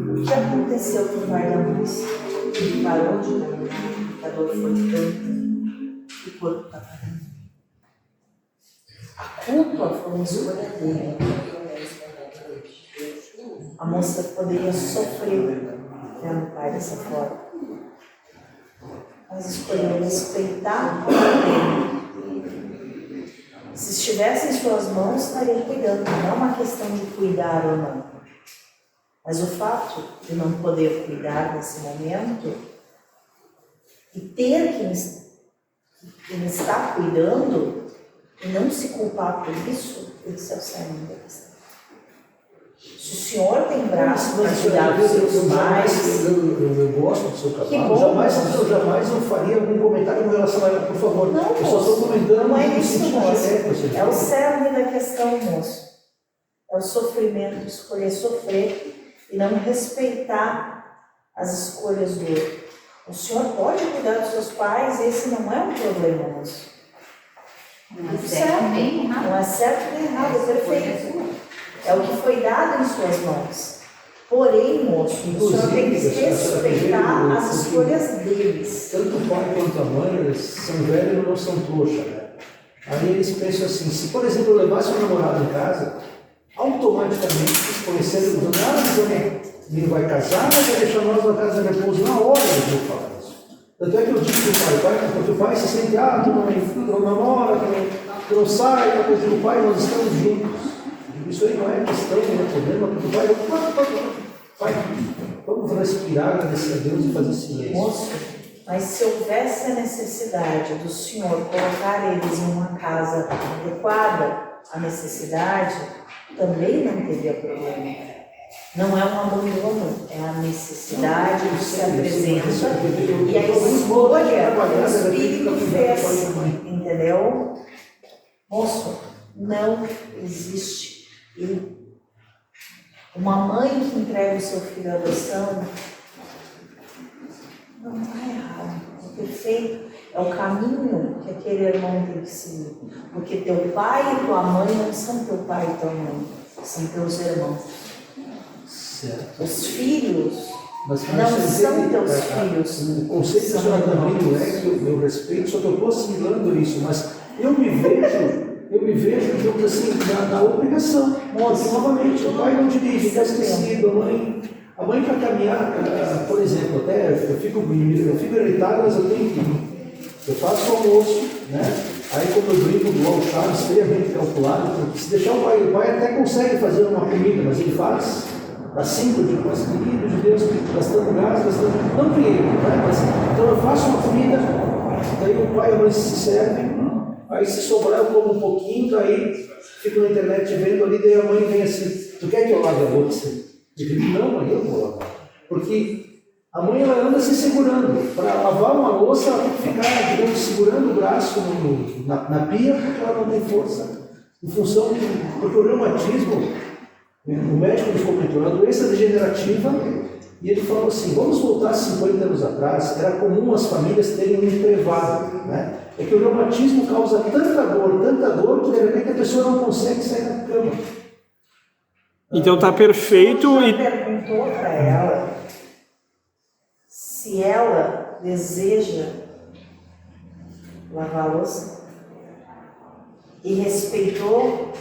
o que aconteceu com o pai da moça? Ele parou de caminhar, a dor foi tanta, o corpo está parando. A culpa foi uma escolha dele. A moça poderia sofrer vendo o pai dessa forma, mas escolheu respeitar o pai dele. Se estivesse em suas mãos, estaria cuidando. Não é uma questão de cuidar ou não. Mas o fato de não poder cuidar nesse momento e ter quem está cuidando e não se culpar por isso, esse é o cerne da questão. Se o senhor tem braço para cuidar dos seus pais, Eu gosto do seu Que trabalho. bom. Jamais eu faria algum comentário com relação a ela, por favor. não, Eu só estou moço, comentando não é no isso, sentido moço. genérico. Assim. É o cerne da questão, moço. É o sofrimento, escolher sofrer e não respeitar as escolhas do outro. O senhor pode cuidar dos seus pais, esse não é um problema, moço. Não é certo nem errado. Não é certo nem errado, é perfeito. É o que foi dado em suas mãos. Porém, moço, o senhor tem que respeitar as escolhas deles. Tanto o pai quanto a mãe, eles são velhos e não são trouxa, né? Aí eles pensam assim, se por exemplo eu levasse um namorado em casa, automaticamente, conhecendo do nada, ele vai casar, vai deixar nós na casa de repouso na hora eles vão falar isso. Tanto é que eu digo para o pai, porque o pai se sente, tu não namora, tu não sai, eu digo, pai, nós estamos juntos. Isso aí não é questão, não é problema, porque o pai, vamos respirar, agradecer a Deus e fazer silêncio. Moço, mas se houvesse a necessidade do senhor colocar eles em uma casa adequada à necessidade, também não teria problema. Não é um abandono, é a necessidade que se apresenta e a escolha que o Espírito fez, entendeu? Moço, não existe uma mãe que entrega o seu filho à adoção, não está errado, é perfeito, é o caminho que aquele irmão tem que seguir, porque teu pai e tua mãe não são teu pai e tua mãe, são teus irmãos. Certo. Os filhos Mas não você são entende, teus filhos. O conceito que a senhora está abrindo é que eu respeito, só que eu estou assimilando isso, mas eu me vejo, digamos assim, na obrigação. Porque, novamente, o pai não dirige, está esquecido, a mãe para caminhar, por exemplo, até eu fico irritado, mas eu tenho que ir. Eu faço o almoço, né? Aí quando eu brinco do Al Chaves, friamente calculado, porque se deixar o pai até consegue fazer uma comida, mas ele faz assim, eu digo, mas querido de Deus, gastando gás, não que ele, né? Mas, então eu faço uma comida, daí o pai e a mãe se servem, aí se sobrar eu como um pouquinho, daí fico na internet vendo ali, daí a mãe vem assim, tu quer que eu lave a louça? Eu digo, não, mãe, eu vou lavar. Porque a mãe ela anda se segurando. Para lavar uma louça, ela tem que ficar, digamos, segurando o braço na pia, porque ela não tem força. Em função porque o reumatismo, o médico nos comentou, é uma doença degenerativa, e ele falou assim, vamos voltar 50 anos atrás, era comum as famílias terem um entrevado, né? É que o reumatismo causa tanta dor, que de repente a pessoa não consegue sair da cama. Então tá perfeito Você e já perguntou para ela se ela deseja lavar a louça e respeitou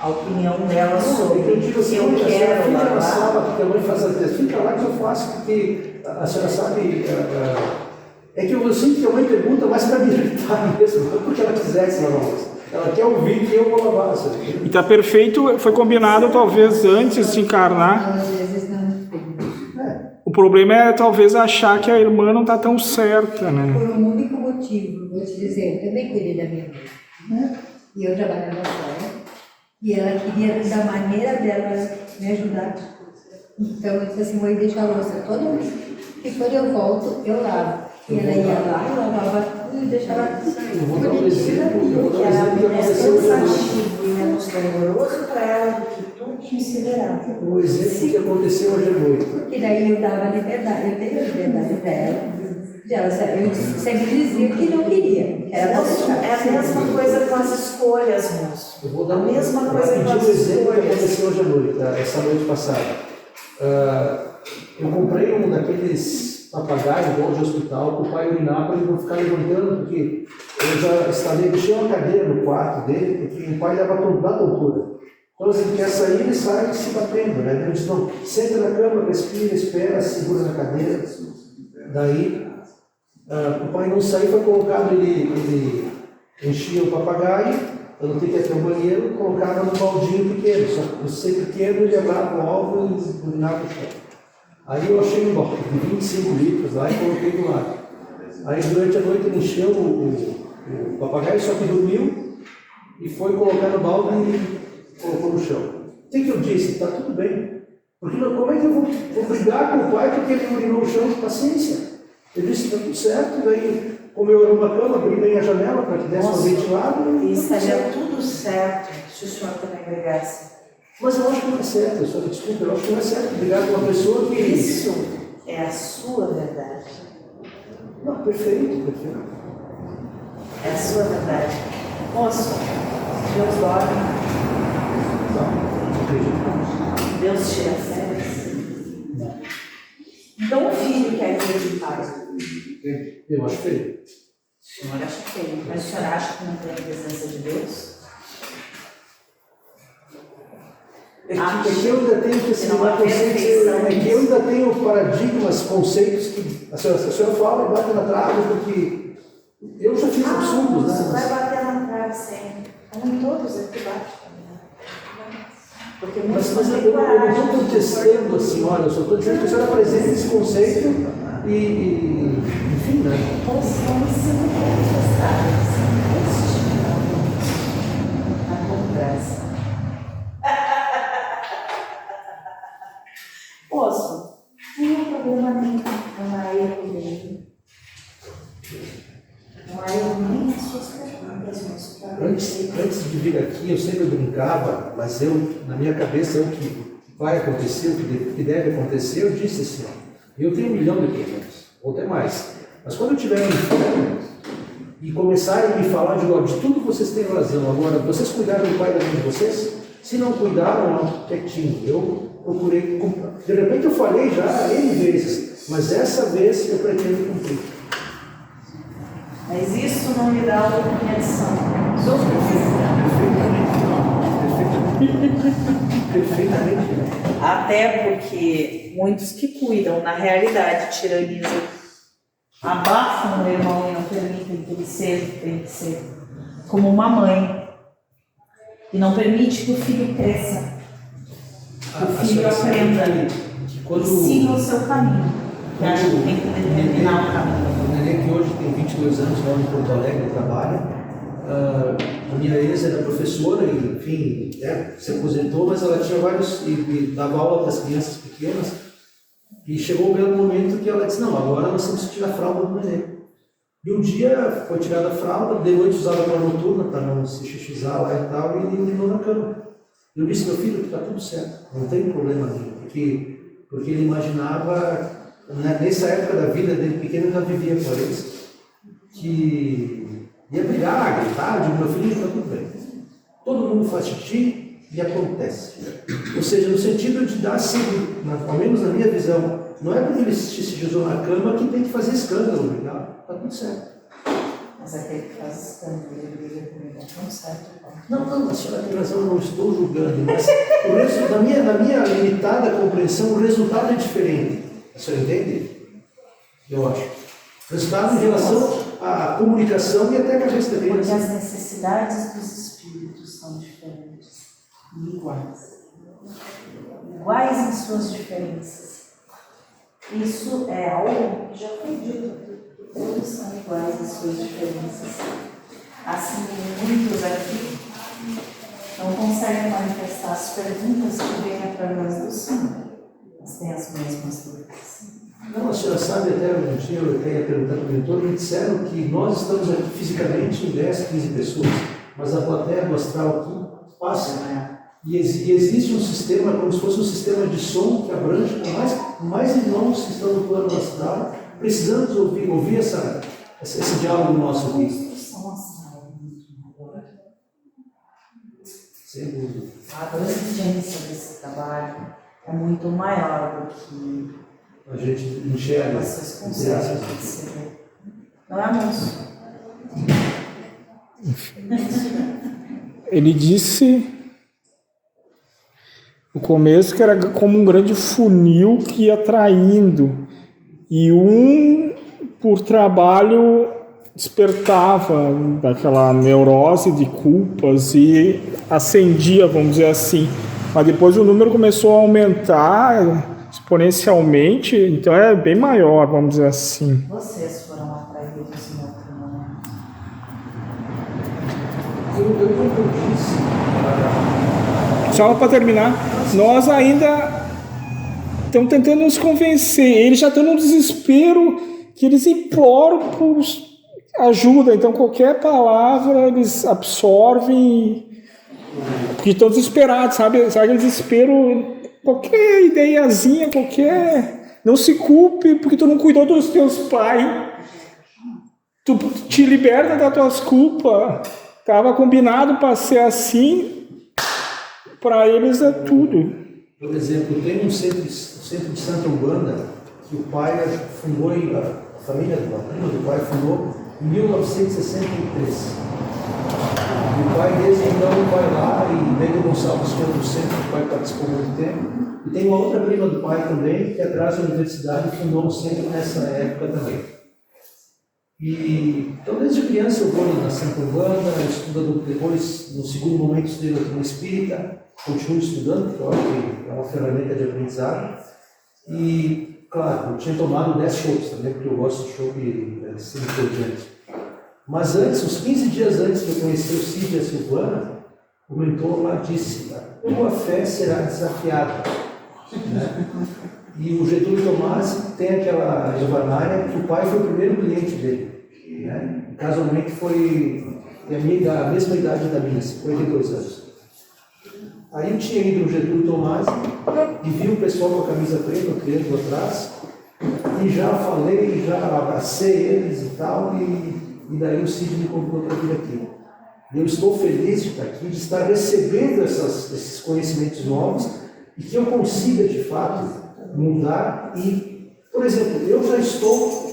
a opinião dela sobre Eu digo assim, eu quero fica na lavar. sala, porque a mãe faz às vezes, fica lá que eu faço, porque a senhora sabe, é que eu sinto que a mãe pergunta mais para me irritar mesmo, não porque ela quisesse lavar a louça. Ela quer ouvir que eu vou lavar, sabe? tá perfeito, foi combinado talvez antes de encarnar. Às vezes não. O problema é talvez achar que a irmã não tá tão certa, né? Por um único motivo, vou te dizer, eu também cuidei da minha mãe, né? E eu trabalhava fora, e ela queria, da maneira dela, me ajudar. Então eu disse assim, mãe, deixa a louça toda vez, e quando eu volto, eu lavo. E ela ia lá e lavava tudo e deixava tudo Eu vou dar um exemplo, Que era que mais aconteceu hoje à noite. cansativo e menos doloroso para ela do que tu considerava. Um exemplo que aconteceu hoje à noite. Porque daí eu dava liberdade, eu dei a liberdade para ela. Eu sempre dizia que não queria, que era Moço, é a mesma coisa com as escolhas, moço. Eu vou dar A mesma coisa com pedir as um exemplo que escolhas. aconteceu hoje à noite, essa noite passada. Eu comprei um daqueles papagaios igual de hospital para o pai urinar para ele não ficar levantando, porque eu já instalei, deixei uma cadeira no quarto dele, porque o pai leva tudo da tontura. Então, se ele quer sair, ele sai se batendo, né? Eu disse, não, senta na cama, respira, espera, segura na cadeira. Daí, o pai não saiu, foi colocado, ele enchia o papagaio, eu não tinha que ir até o banheiro, colocava num baldinho pequeno, só que por ser pequeno, ele agarrava o alvo e urinava no chão. Aí eu achei um balde de 25 litros lá e coloquei do lado. Aí durante a noite ele encheu o papagaio, só que dormiu e foi colocar no balde e colocou no chão. O que eu disse? Está tudo bem. Porque como é que eu vou brigar com o pai porque ele urinou o chão? Paciência. Ele disse, está tudo certo, daí como eu era uma cama, abri bem a janela para que desse uma ventilada. E estaria tudo certo se o senhor também brigasse. Mas eu acho que não é certo, só que desculpa, eu acho que não é certo brigar com uma pessoa que... Isso é a sua verdade. Não, perfeito, perfeito. É a sua verdade. Moço, Deus dorme, Não acredito. Deus tira férias. Então o filho quer ver de pai. Eu acho feio. O senhor acha feio, mas o senhor acha que não tem a presença de Deus? É que eu ainda tenho que não há perfeição é que eu ainda tenho paradigmas, conceitos que a senhora fala e bate na trave, porque eu já fiz absurdos, Você né? vai bater na trave sempre. Como em todos aqui bate também. Porque muitos Mas não eu têm não coragem. estou contestando a senhora, eu só estou dizendo que a senhora apresenta esse conceito e enfim, né? Posições sendo contestadas. Na conversa. Moço, não há problema nenhum. Não há erro dele. Não há erro nem nas suas perguntas, moço. Antes de vir aqui, eu sempre brincava, mas na minha cabeça, o que vai acontecer, o que deve acontecer, eu disse assim, ó, eu tenho 1 milhão de perguntas, ou até mais, mas quando eu tiver no inferno e começarem a me falar de tudo vocês têm razão, agora, vocês cuidaram do pai da mãe de vocês? Se não cuidaram, não, quietinho, eu procurei, de repente eu falei já N vezes, mas essa vez eu pretendo cumprir. Mas isso não me dá compreensão. Perfeitamente. Até porque muitos que cuidam, na realidade, tiranizam, abafam o irmão e não permitem que ele seja o que tem que ser. Como uma mãe que não permite que o filho cresça, que o filho aprenda, ensina o seu caminho, que acha que tem que determinar o caminho. O neném que hoje tem 22 anos, mora em Porto Alegre, trabalha. A minha ex era professora e, enfim, se aposentou, mas ela tinha vários, e dava aula para as crianças pequenas. E chegou um belo momento que ela disse, não, agora nós temos que tirar a fralda do neném. E um dia foi tirada a fralda, de noite usava para noturna, para não se xixizar lá e tal, e ele urinou na cama. Eu disse, meu filho, está tudo certo, não tem problema nenhum, porque ele imaginava, nessa época da vida dele pequeno, eu já vivia com eles, que ia brigar, gritar, digo, meu filho, está tudo bem. Todo mundo faz xixi e acontece. Ou seja, no sentido de dar, ao menos na minha visão, não é porque ele se xixizou na cama que tem que fazer escândalo, brigar, está tudo certo. Mas aquele que faz escândalo, ele briga comigo, não certo. Não, a senhora tem razão, eu não estou julgando, mas na minha limitada compreensão, o resultado é diferente. A senhora entende? Eu acho. O resultado em relação à comunicação e até a cabeça da Porque criança. as necessidades dos espíritos são diferentes e iguais. Iguais em suas diferenças. Isso é algo que já foi dito. Todos são iguais em suas diferenças. Assim como muitos aqui não conseguem manifestar as perguntas que vêm através do Senhor, mas têm as mesmas dúvidas. Não, a senhora sabe, até um dia eu até ia perguntar para o mentor, me disseram que nós estamos aqui fisicamente em 10, 15 pessoas, mas a plateia do astral aqui passa. E existe um sistema, como se fosse um sistema de som que abrange mais irmãos que estão no plano astral. Precisamos ouvir esse diálogo nosso aqui. Sem dúvida. A transcendência desse trabalho é muito maior do que A gente enxerga. vocês conseguem perceber. Não é, moço? Ele disse no começo que era como um grande funil que ia traindo, e por trabalho despertava daquela neurose de culpas e acendia, vamos dizer assim. Mas depois o número começou a aumentar exponencialmente, então é bem maior, vamos dizer assim. Vocês foram atraídos em outro momento. Eu como disse, Só para terminar, nós ainda estamos tentando nos convencer. Eles já estão num desespero que eles imploram por ajuda. Então, qualquer palavra eles absorvem, porque estão desesperados, sabe? Sabe aquele desespero? Qualquer ideiazinha, não se culpe porque tu não cuidou dos teus pais. Tu te liberta das tuas culpas. Estava combinado para ser assim. Para eles é tudo. por exemplo, tem um centro de Santa Umbanda que o pai fundou, a família do pai fundou em 1963. E o pai desde então vai lá, e Bento Gonçalves foi do centro, o pai participou muito tempo. E tem uma outra prima do pai também, que atrás da universidade fundou um centro nessa época também. E, então, desde criança eu vou na Santa Umbanda, estudando depois, no segundo momento, estudei no Espírita, continuo estudando, porque eu acho que é uma ferramenta de aprendizado. E, claro, eu tinha tomado 10 chopes também, porque eu gosto de chope assim, importante. Mas antes, uns 15 dias antes de eu conhecer o Cid e a Silvana, o mentor lá disse: a tua fé será desafiada. Né? E o Getúlio Tomasi tem aquela Giovanária que o pai foi o primeiro cliente dele. Né? Casualmente foi a mesma idade da minha, 52 anos. Aí eu tinha ido no Getúlio Tomasi e vi o pessoal com a camisa preta, o triângulo atrás, e já falei, já abracei eles e tal, e daí o Cid me convidou para vir aqui. E eu estou feliz de estar aqui, de estar recebendo esses conhecimentos novos e que eu consiga, de fato, mudar. E, por exemplo, eu já estou,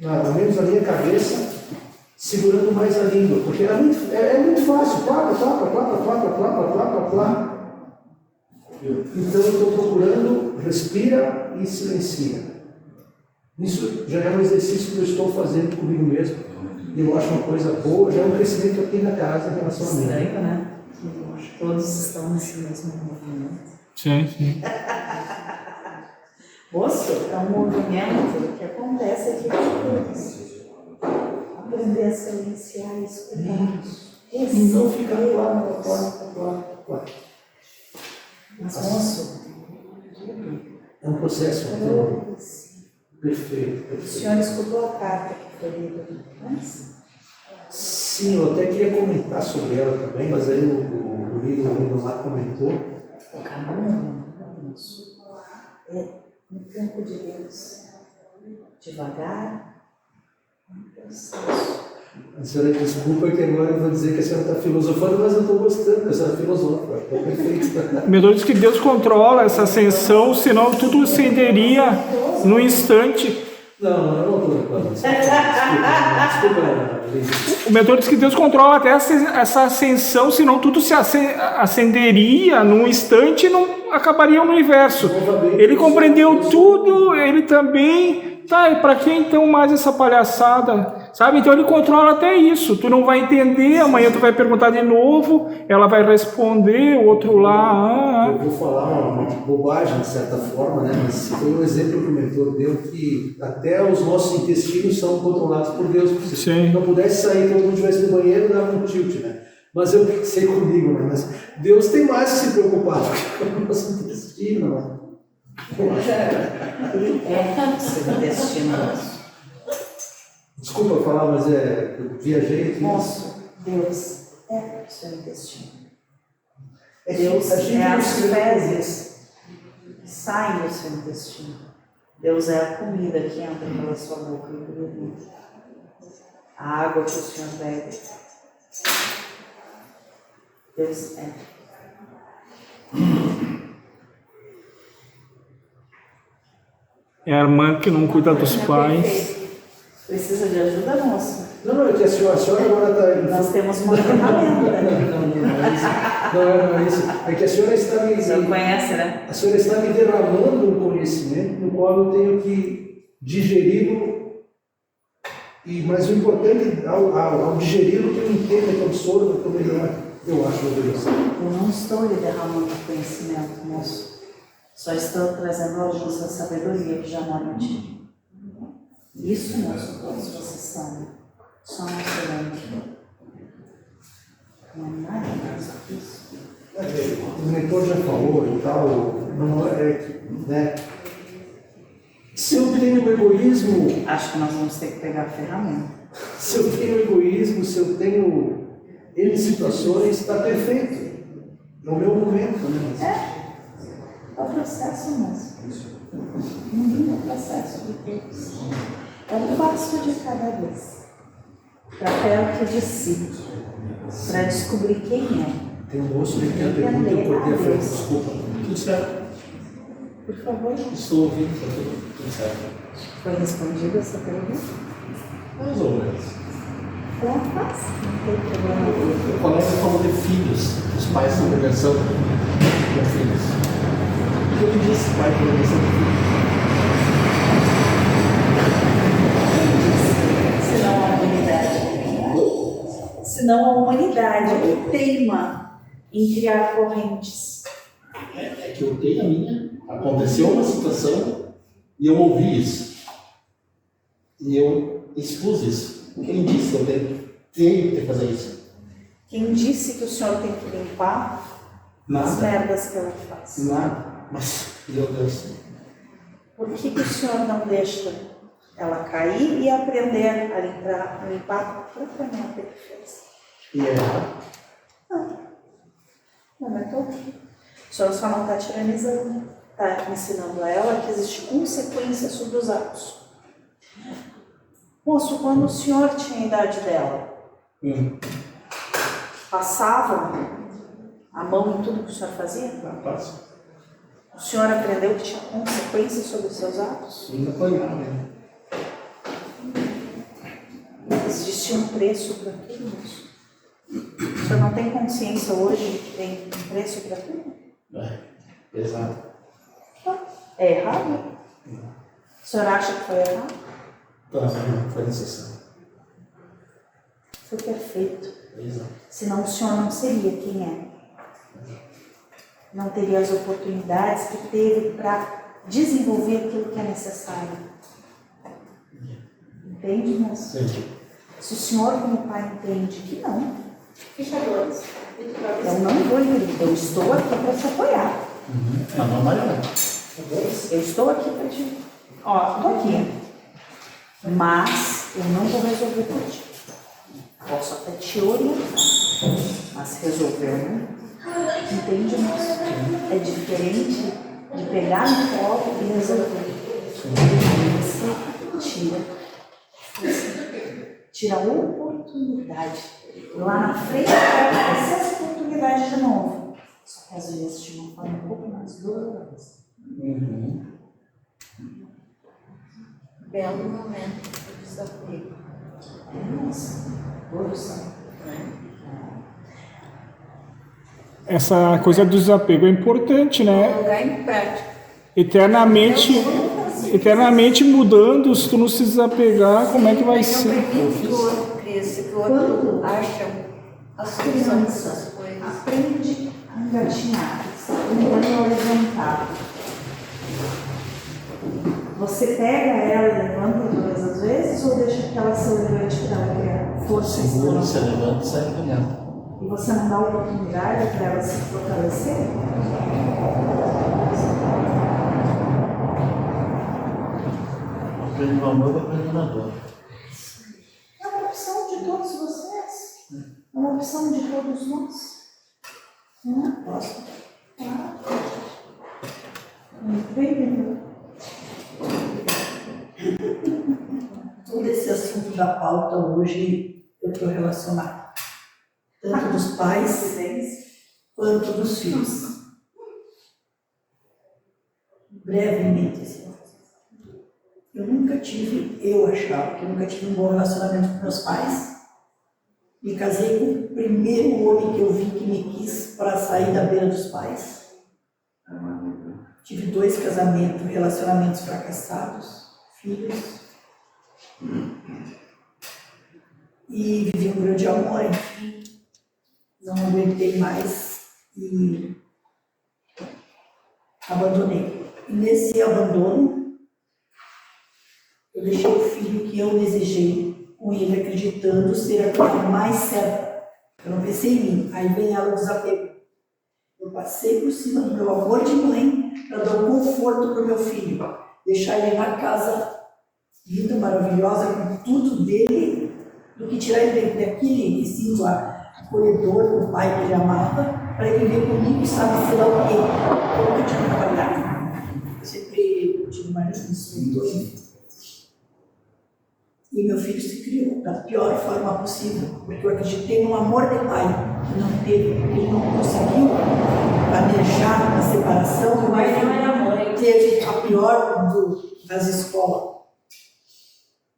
ao menos na minha cabeça, segurando mais a língua, porque é muito fácil, plá. Então eu estou procurando, respira e silencia. Isso já é um exercício que eu estou fazendo comigo mesmo, e eu acho uma coisa boa, já é um crescimento aqui na casa em relação a mim. Estranho, né? Todos estão nesse mesmo movimento. Sim. Moço, é um movimento que acontece aqui com todos. Aprender a silenciar e escutar. E não ficar claro. Mas, moço, É um processo perfeito. o senhor escutou a carta que foi lida antes? Sim, eu até queria comentar sobre ela também, mas aí o Lido lá comentou. O caminho, moço, é no tempo de Deus. Devagar, um processo. A senhora desculpa que agora eu vou dizer que a senhora está filosofando, mas eu estou gostando, que a senhora filosofa, está perfeito. O mentor diz que Deus controla essa ascensão, senão tudo acenderia no instante. Não, eu não estou reclamando. Desculpa, Liz. O mentor diz que Deus controla até essa ascensão, senão tudo se acenderia num instante e não acabaria o universo. Ele compreendeu tudo, ele também. Tá, e para que então mais essa palhaçada? Sabe? Então ele controla até isso. Tu não vai entender, amanhã tu vai perguntar de novo, ela vai responder, o outro lá. Eu vou falar uma bobagem de certa forma, né? Mas foi um exemplo que o mentor deu que até os nossos intestinos são controlados por Deus. Se não pudesse sair, todo mundo estivesse no banheiro, dava um tilt, né? Mas eu pensei comigo, né? Mas Deus tem mais que se preocupar com o nosso intestino, né? Ele é o seu intestino, moço. Desculpa falar, mas eu viajei aqui. Moço, Deus é o seu intestino. É que Deus a gente é não as se vê fezes que saem do seu intestino. Deus é a comida que entra pela sua boca e pelo dentro. A água que o Senhor bebe. Deus é. É a irmã que não cuida dos pais. Perfeito. Precisa de ajuda, moço? Não, é que a senhora agora está... Nós temos uma ferramenta. Não é isso. É que a senhora está O senhor me... conhece, né? A senhora está me derramando um conhecimento no qual eu tenho que digeri-lo, mas o importante, ao digeri-lo, que eu entenda, que eu absorva, que eu melhor, eu acho, meu Deus. Eu não estou lhe derramando conhecimento, moço. Só estou trazendo à luz a sabedoria que já mora em ti. Isso, moço, todos vocês sabem. Só não sabemos. Não é nada mais do que isso. O mentor já falou e tal, não né? Se eu tenho egoísmo, Acho que nós vamos ter que pegar a ferramenta. se eu tenho egoísmo, se eu tenho N situações, está perfeito. É o meu momento, né? É o processo, moço. Não é o processo de Deus. É um passo de cada vez. Para perto de si. Para descobrir quem é. Tem um moço que tem a pergunta, eu cortei a frente, desculpa. Tudo certo. Por favor. Estou ouvindo, está tudo certo. Foi respondida essa pergunta? Mais ou menos. Ela faz. Não tem problema. O colega falou de filhos. Os pais estão conversando com filhos. O que eu disse, pai conversando com filhos? Senão a humanidade. Senão a humanidade teima em criar correntes. É que eu tenho a minha. Aconteceu uma situação e eu ouvi isso. E eu expus isso. Quem disse que eu tenho que fazer isso? Quem disse que o senhor tem que limpar as Nada. merdas que ela faz? Nada. Mas, meu Deus. Por que o senhor não deixa ela cair e aprender a limpar a própria merda que fez? E é errado. Não é todo. O senhor só não está tiranizando, está ensinando a ela que existe consequência sobre os atos. Moço, quando o senhor tinha a idade dela, passava a mão em tudo que o senhor fazia? Rapaz, O senhor aprendeu que tinha consequências sobre os seus atos? ainda apanhar, né? Existia um preço para tudo isso. O senhor não tem consciência hoje de que tem um preço para tudo? É, pesado. É errado? O senhor acha que foi errado? Também foi necessário. Foi perfeito. Exato. Senão o senhor não seria quem é. Não teria as oportunidades que teve para desenvolver aquilo que é necessário. Entende, moço? Entendi. Se o senhor, como pai, entende que não, eu não vou ir. Eu estou aqui para te apoiar. Mas não vai lá. Eu estou aqui para te... Ó, estou aqui. Mas eu não vou resolver por ti. Posso até te orientar. Mas resolver, né? Entende, moço? É diferente de pegar no colo e resolver. Você tira a oportunidade. Lá na frente, vai ter essa oportunidade de novo. Só que às vezes de uma forma um pouco mais dolorosa. Belo momento de desafio. Nossa, evolução. Essa coisa do desapego é importante, né? Colocar em prática. Eternamente mudando, se tu não se desapegar, como é que vai ser? Não permite que o outro cresça, que o outro ache a solução dessas coisas. Aprende a engatinhar, aprende a levantar. Você pega ela e levanta todas as vezes ou deixa que ela se levante para ela criar força e Segura, força? você levanta e sai caminhando. E você não dá oportunidade para ela se fortalecer? aprendo no amor, eu aprendo na dor. É uma opção de todos vocês. É uma opção de todos nós. Não posso. Muito bem, Pedro. Todo esse assunto da pauta hoje eu estou relacionado. Tanto dos pais quanto dos filhos. Brevemente, assim. Eu achava que eu nunca tive um bom relacionamento com meus pais. Me casei com o primeiro homem que eu vi que me quis para sair da beira dos pais. Tive 2 casamentos, relacionamentos fracassados, filhos. E vivi um grande amor, enfim. Não aguentei mais e abandonei. E nesse abandono, eu deixei o filho que eu desejei, com ele acreditando ser a coisa mais certa. Eu não pensei em mim, aí vem ela o desapego. Eu passei por cima do meu amor de mãe para dar um conforto para o meu filho, deixar ele na casa linda, maravilhosa, com tudo dele, do que tirar ele daquele recinto acolhedor do pai que ele amava, para ele viver comigo e sabe, sei lá o quê. Eu nunca tinha trabalhado. Eu sempre tive marido, me e meu filho se criou da pior forma possível, porque eu acreditei no amor de pai, que não teve, porque ele não conseguiu planejar a separação, e o pai não era mãe. Teve a pior das escolas.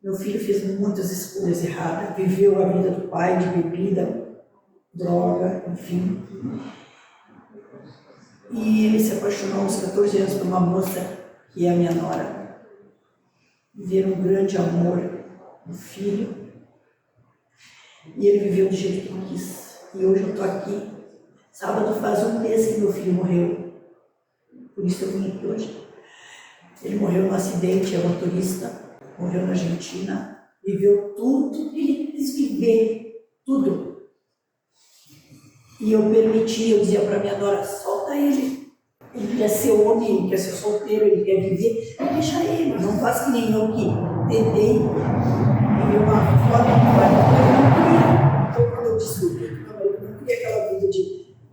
Meu filho fez muitas escolhas erradas, viveu a vida do pai de bebida, droga, enfim. E ele se apaixonou aos 14 anos por uma moça que é a minha nora. Viveram um grande amor. Um filho, e ele viveu do jeito que ele quis. E hoje eu estou aqui. Sábado faz um mês que meu filho morreu, por isso eu vim aqui hoje. Ele morreu num acidente, é motorista, morreu na Argentina, viveu tudo que ele quis viver, tudo. E eu permiti, eu dizia para minha nora, solta ele. Ele quer ser homem, ele quer ser solteiro, ele quer viver, deixa ele, não faz que nem eu que tentei viver uma forma que eu não queria. Então, quando eu descobri que eu não queria aquela vida de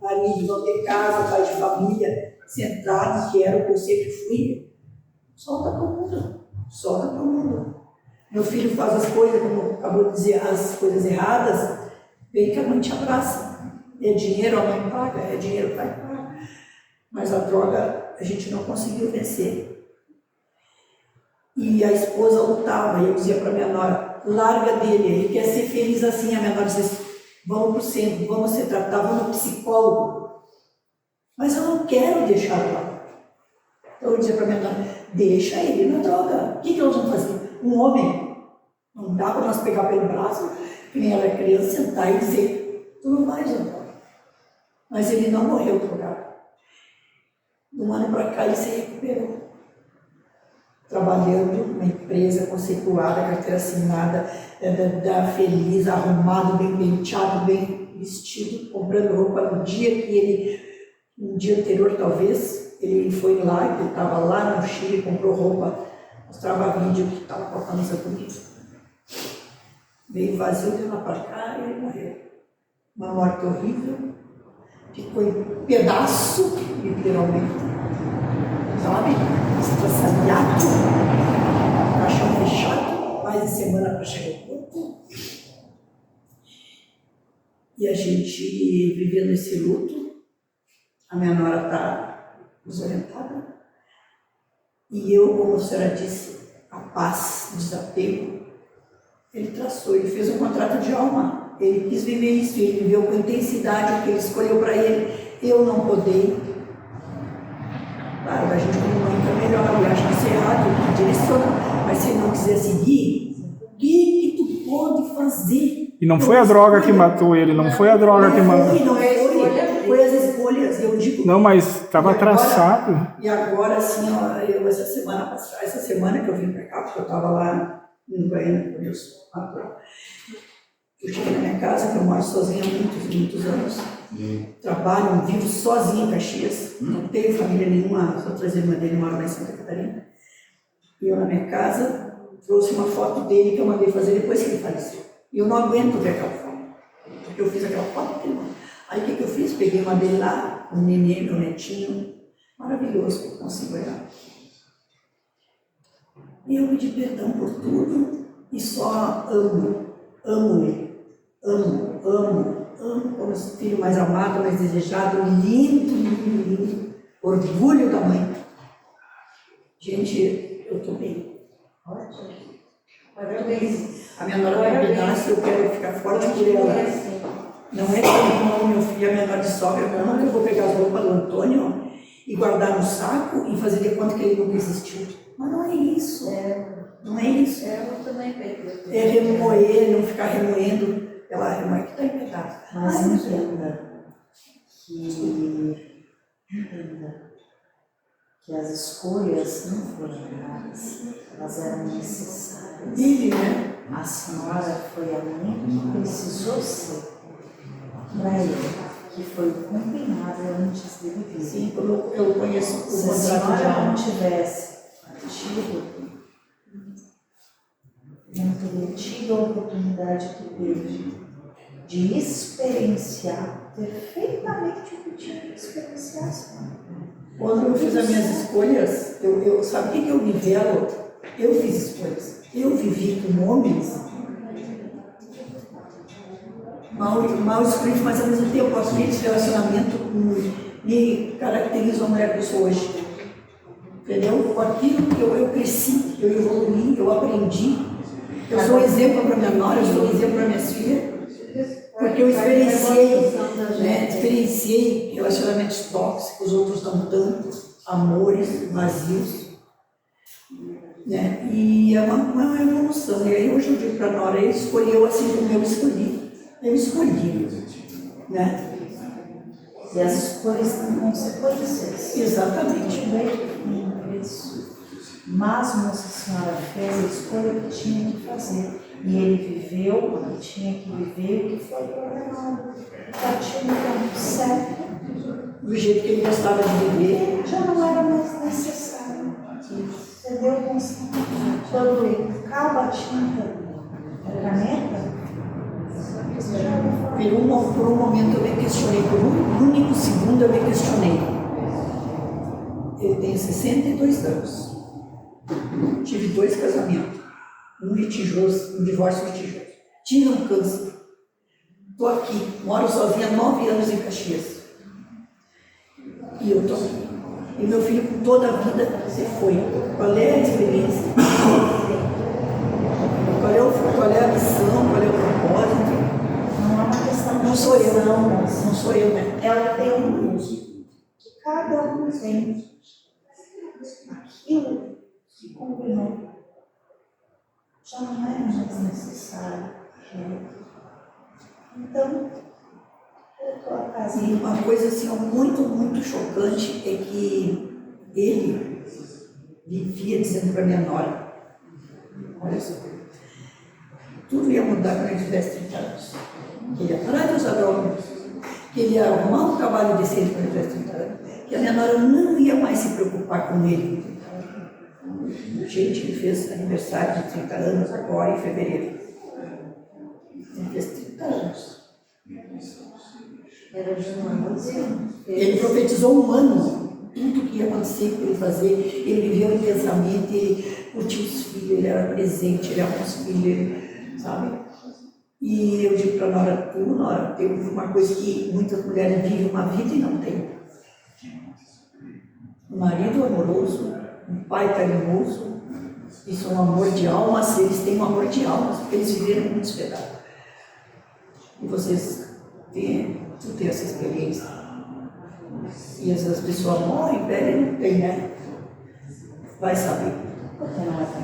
marido, não ter casa, pai de família, centrado, que era o que eu sempre fui, solta para o mundo, solta para o mundo. Meu filho faz as coisas, como acabou de dizer, as coisas erradas, vem que a mãe te abraça. É dinheiro, a mãe paga, é dinheiro, o pai paga. Mas a droga a gente não conseguiu vencer. E a esposa lutava, e eu dizia para minha nora, larga dele, ele quer ser feliz assim. A minha nora dizia, vamos para o centro, vamos ser tratados, vamos no psicólogo. Mas eu não quero deixar lá. Então eu dizia para minha nora, deixa ele na droga. O que nós vamos fazer? Um homem, não dá para nós pegar pelo braço, que nem ela é criança, sentar e dizer, tu não vais na droga. Mas ele não morreu drogado. De um ano para cá ele se recuperou. Trabalhando numa empresa conceituada, carteira assinada, feliz, arrumado, bem penteado, bem vestido, comprando roupa no dia que ele, um dia anterior talvez, ele foi lá, ele estava lá no Chile, comprou roupa, mostrava vídeo que estava com a camisa bonita. Veio vazio, deu lá para cá e ele morreu. Uma morte horrível, ficou em pedaço, literalmente. Sabe? Estraçalhado, caixão fechado, mais de semana para chegar ao corpo. E a gente vivendo esse luto, a minha nora está desorientada. E eu, como a senhora disse, a paz, o desapego, ele traçou, ele fez um contrato de alma. Ele quis viver isso, ele viveu com intensidade o que ele escolheu para ele. Eu não podei. Claro, a gente como mãe está melhor, e acha que isso é errado, que direciona, mas se ele não quiser seguir, o que tu pode fazer? E não foi a droga que matou ele, não foi a droga que matou. Não foi as escolhas, eu digo. Não, mas estava traçado. E agora, assim, ó, eu essa semana que eu vim para cá, porque eu estava lá em Goiânia, por Deus, natural. Eu cheguei na minha casa, que eu moro sozinha há muitos anos. Trabalho, vivo sozinha em Caxias. Não tenho família nenhuma, as outras irmãs dele moram lá em Santa Catarina. E eu na minha casa, trouxe uma foto dele que eu mandei fazer depois que ele faleceu. E eu não aguento ver aquela foto, porque eu fiz aquela foto dele. Aí o que eu fiz? Peguei uma dele lá, um neném, meu netinho, maravilhoso, que eu consigo olhar. E eu pedi perdão por tudo e só amo ele. Amo como filho mais amado, mais desejado, lindo. Orgulho da mãe. Gente, eu tô bem. Parabéns. A minha nora vai me dar, se eu quero ficar forte por ela. Não é que eu amo meu filho, a minha nora de sogra, não, que eu vou pegar as roupas do Antônio e guardar no saco e fazer de conta que ele nunca existiu. Mas não é isso. Não é isso. Eu também pego. É remoer, não ficar remoendo. Ela remoe que está em pedaço. Mas entenda que as escolhas não foram erradas, elas eram necessárias. Vive, né? A senhora foi a única que precisou ser para ele, que foi combinado antes dele vir. Sim, eu conheço o Se a contrato senhora não de tivesse tido, não teria tido a oportunidade que teve de experienciar perfeitamente o que tinha que experienciar. Quando eu fiz as minhas escolhas, eu sabe o que eu me velo? Eu fiz escolhas. Eu vivi com homens mal escritos, mas ao mesmo tempo aquele relacionamento me caracteriza a mulher que eu sou hoje. Entendeu? Com aquilo que eu cresci, eu evoluí, eu aprendi. Eu sou exemplo para minha nora, eu sou exemplo para minhas filhas. Porque eu experienciei relacionamentos tóxicos, outros não tanto, amores vazios. Né? E é uma evolução. E aí hoje eu digo para a Nora, ele escolheu assim como eu escolhi. Eu escolhi. Né? E as escolhas têm consequências. Exatamente. Mas Nossa Senhora fez a escolha que tinha que fazer. E ele viveu o que tinha que viver, o que foi ordenado. Partiu no tempo certo. Do jeito que ele gostava de viver. Já não era mais necessário. Entendeu? Quando acaba a tinta, a caneta, por um momento eu me questionei, por um único segundo eu me questionei. Eu tenho 62 anos. Tive 2 casamentos. Um litigioso, um divórcio litigioso. Tive um câncer. Estou aqui, moro sozinha há 9 anos em Caxias. E eu estou aqui. E meu filho, com toda a vida, você foi. Qual é a experiência? Qual é a missão? Qual é o propósito? não é uma questão de Não sou eu, decisão, não sou eu, né? é o tempo que cada um tem aquilo que combinou. Já não é mais necessário. Então, eu estou a casa. E uma coisa assim, muito, muito chocante é que ele vivia dizendo para minha nora, olha só, tudo ia mudar quando ele tivesse 30 anos. Que ele ia parar de usar droga, que ele ia arrumar um trabalho decente quando ele tivesse 30 anos, que a minha nora não ia mais se preocupar com ele. Gente, ele fez aniversário de 30 anos agora em fevereiro. Ele fez 30 anos. Era de uma Ele profetizou um ano, tudo que ia acontecer para ele fazer. Ele viveu intensamente, ele curtiu os filhos, ele era presente, ele amou os filhos, sabe? E eu digo para a Nora, Nora, tem uma coisa que muitas mulheres vivem uma vida e não tem. Um marido amoroso, um pai carinhoso, isso é um amor de alma, se eles têm um amor de alma, porque eles viveram muitos pedaços. E vocês têm essa experiência. E essas pessoas morrem, velho, não tem, né? Vai saber. porque não é para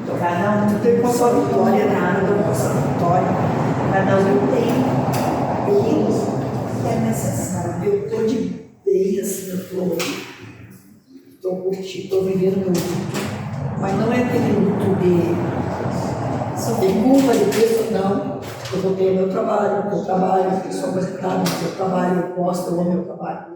Então, cada um tem com a sua vitória, né? Cada um com a sua vitória. cada um tem aquilo que é necessário. Eu estou de bem, assim, eu estou curtindo, estou vivendo meu luto. Mas não é aquele luto de culpa, de peso, não. Eu voltei ao meu trabalho, eu sou aposentada no meu trabalho, eu gosto, eu amo meu trabalho.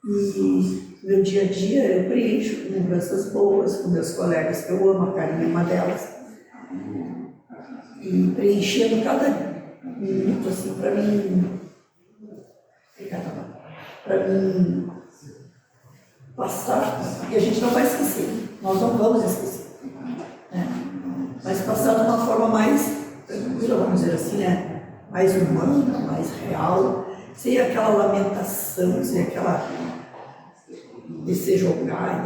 E meu dia a dia eu preencho com lembranças boas, com meus colegas que eu amo, a Karine é uma delas. E preenchendo cada minuto, assim, para mim passar, e a gente não vai esquecer, nós não vamos esquecer, né? Mas passar de uma forma mais tranquila, vamos dizer assim, né? Mais humana, mais real, sem aquela lamentação, sem aquela de se jogar,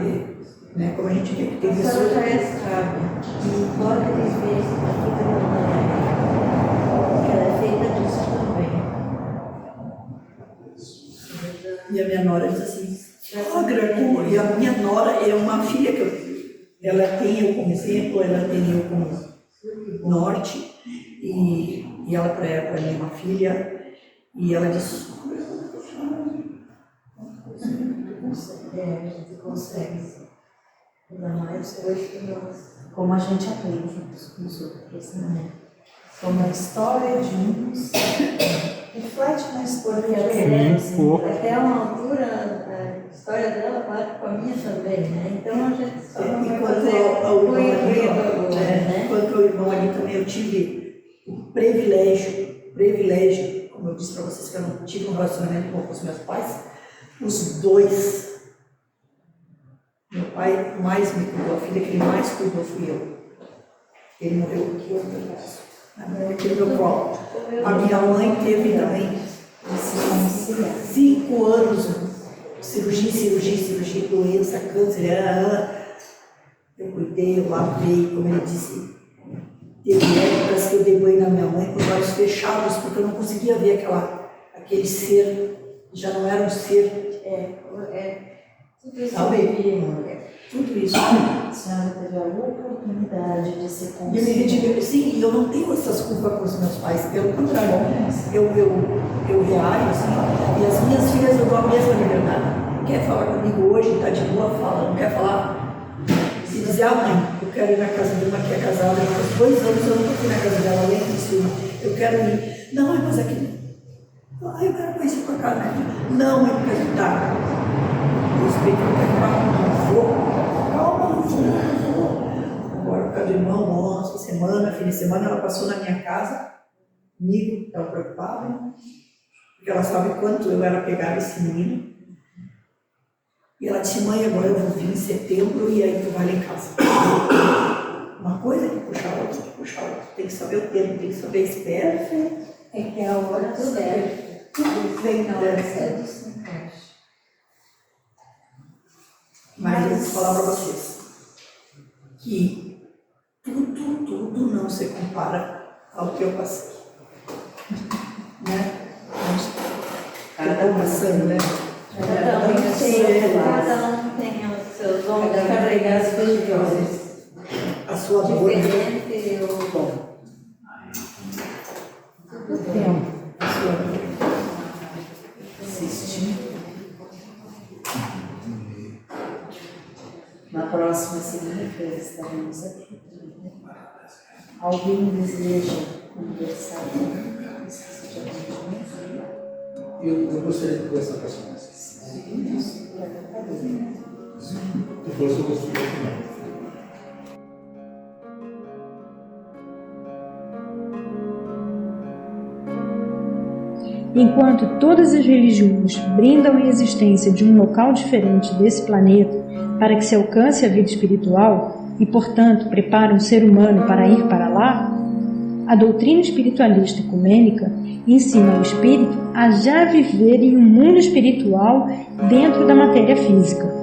né? Como a gente vê que tem A pessoas. senhora já é escrava, e embora que eles vejam a vida da mulher, que ela é feita disso também. E a minha nora diz assim, sogra, e a minha nora é uma filha que ela tem eu como exemplo, ela tem eu como norte, e ela para mim é uma filha, e ela diz, A gente consegue. Ainda mais hoje que nós, como a gente aprende uns com os outros, né? Como a história de uns reflete na história de outros. Até uma altura, a história dela bate com a minha também, né? Então a gente só não vai fazer enquanto o irmão ali também eu tive o privilégio, como eu disse para vocês que eu não tive um relacionamento bom com os meus pais, os dois. Meu pai mais me cuidou, a filha que ele mais cuidou fui eu. Ele morreu aqui, aqui no meu colo. A minha mãe teve também 5 anos, cirurgia, doença, câncer. Eu cuidei, eu lavei, como ele disse. Teve épocas que eu dei banho na minha mãe com os olhos fechados, porque eu não conseguia ver aquele ser, já não era um ser. tudo isso. Tudo isso. A senhora teve a oportunidade de se E eu me redimi, sim, e eu não tenho essas culpas com os meus pais, pelo contrário, eu reajo, assim, e as minhas filhas eu dou a mesma liberdade. Quer falar comigo hoje, tá de boa, fala, não quer falar, se dizer, mãe, eu quero ir na casa de uma que é casada, faz 2 anos eu nunca fui na casa dela, além disso, eu quero ir, não, mas aqui, eu quero conhecer pra cá, né? Não, mãe, porque tá, eu respeito, eu quero falar, não vou. Calma, não vou. Agora, por causa do irmão, nossa, fim de semana, ela passou na minha casa, comigo, estava preocupada, porque ela sabe quanto eu era pegar esse menino. E ela disse, mãe, agora eu vou vir em setembro e aí tu vai lá em casa. Uma coisa que puxa a outra, tem que saber o tempo, tem que saber a espera. É que é a hora certa. Tudo vem na hora certa e se encaixa. Mas eu vou falar para vocês que tudo não se compara ao que eu passei. Né? Cada um passando, né? Cada um tem os seus ombros carregar as coisas. A sua dor. Diferente ou bom. Tudo tempo. A sua dor. Na próxima segunda-feira estaremos aqui. Alguém deseja conversar com esse Eu gostaria de conversar com a senhora. Depois eu gostaria de Enquanto todas as religiões brindam a existência de um local diferente desse planeta para que se alcance a vida espiritual e, portanto, preparam o ser humano para ir para lá, a doutrina espiritualista ecumênica ensina o espírito a já viver em um mundo espiritual dentro da matéria física.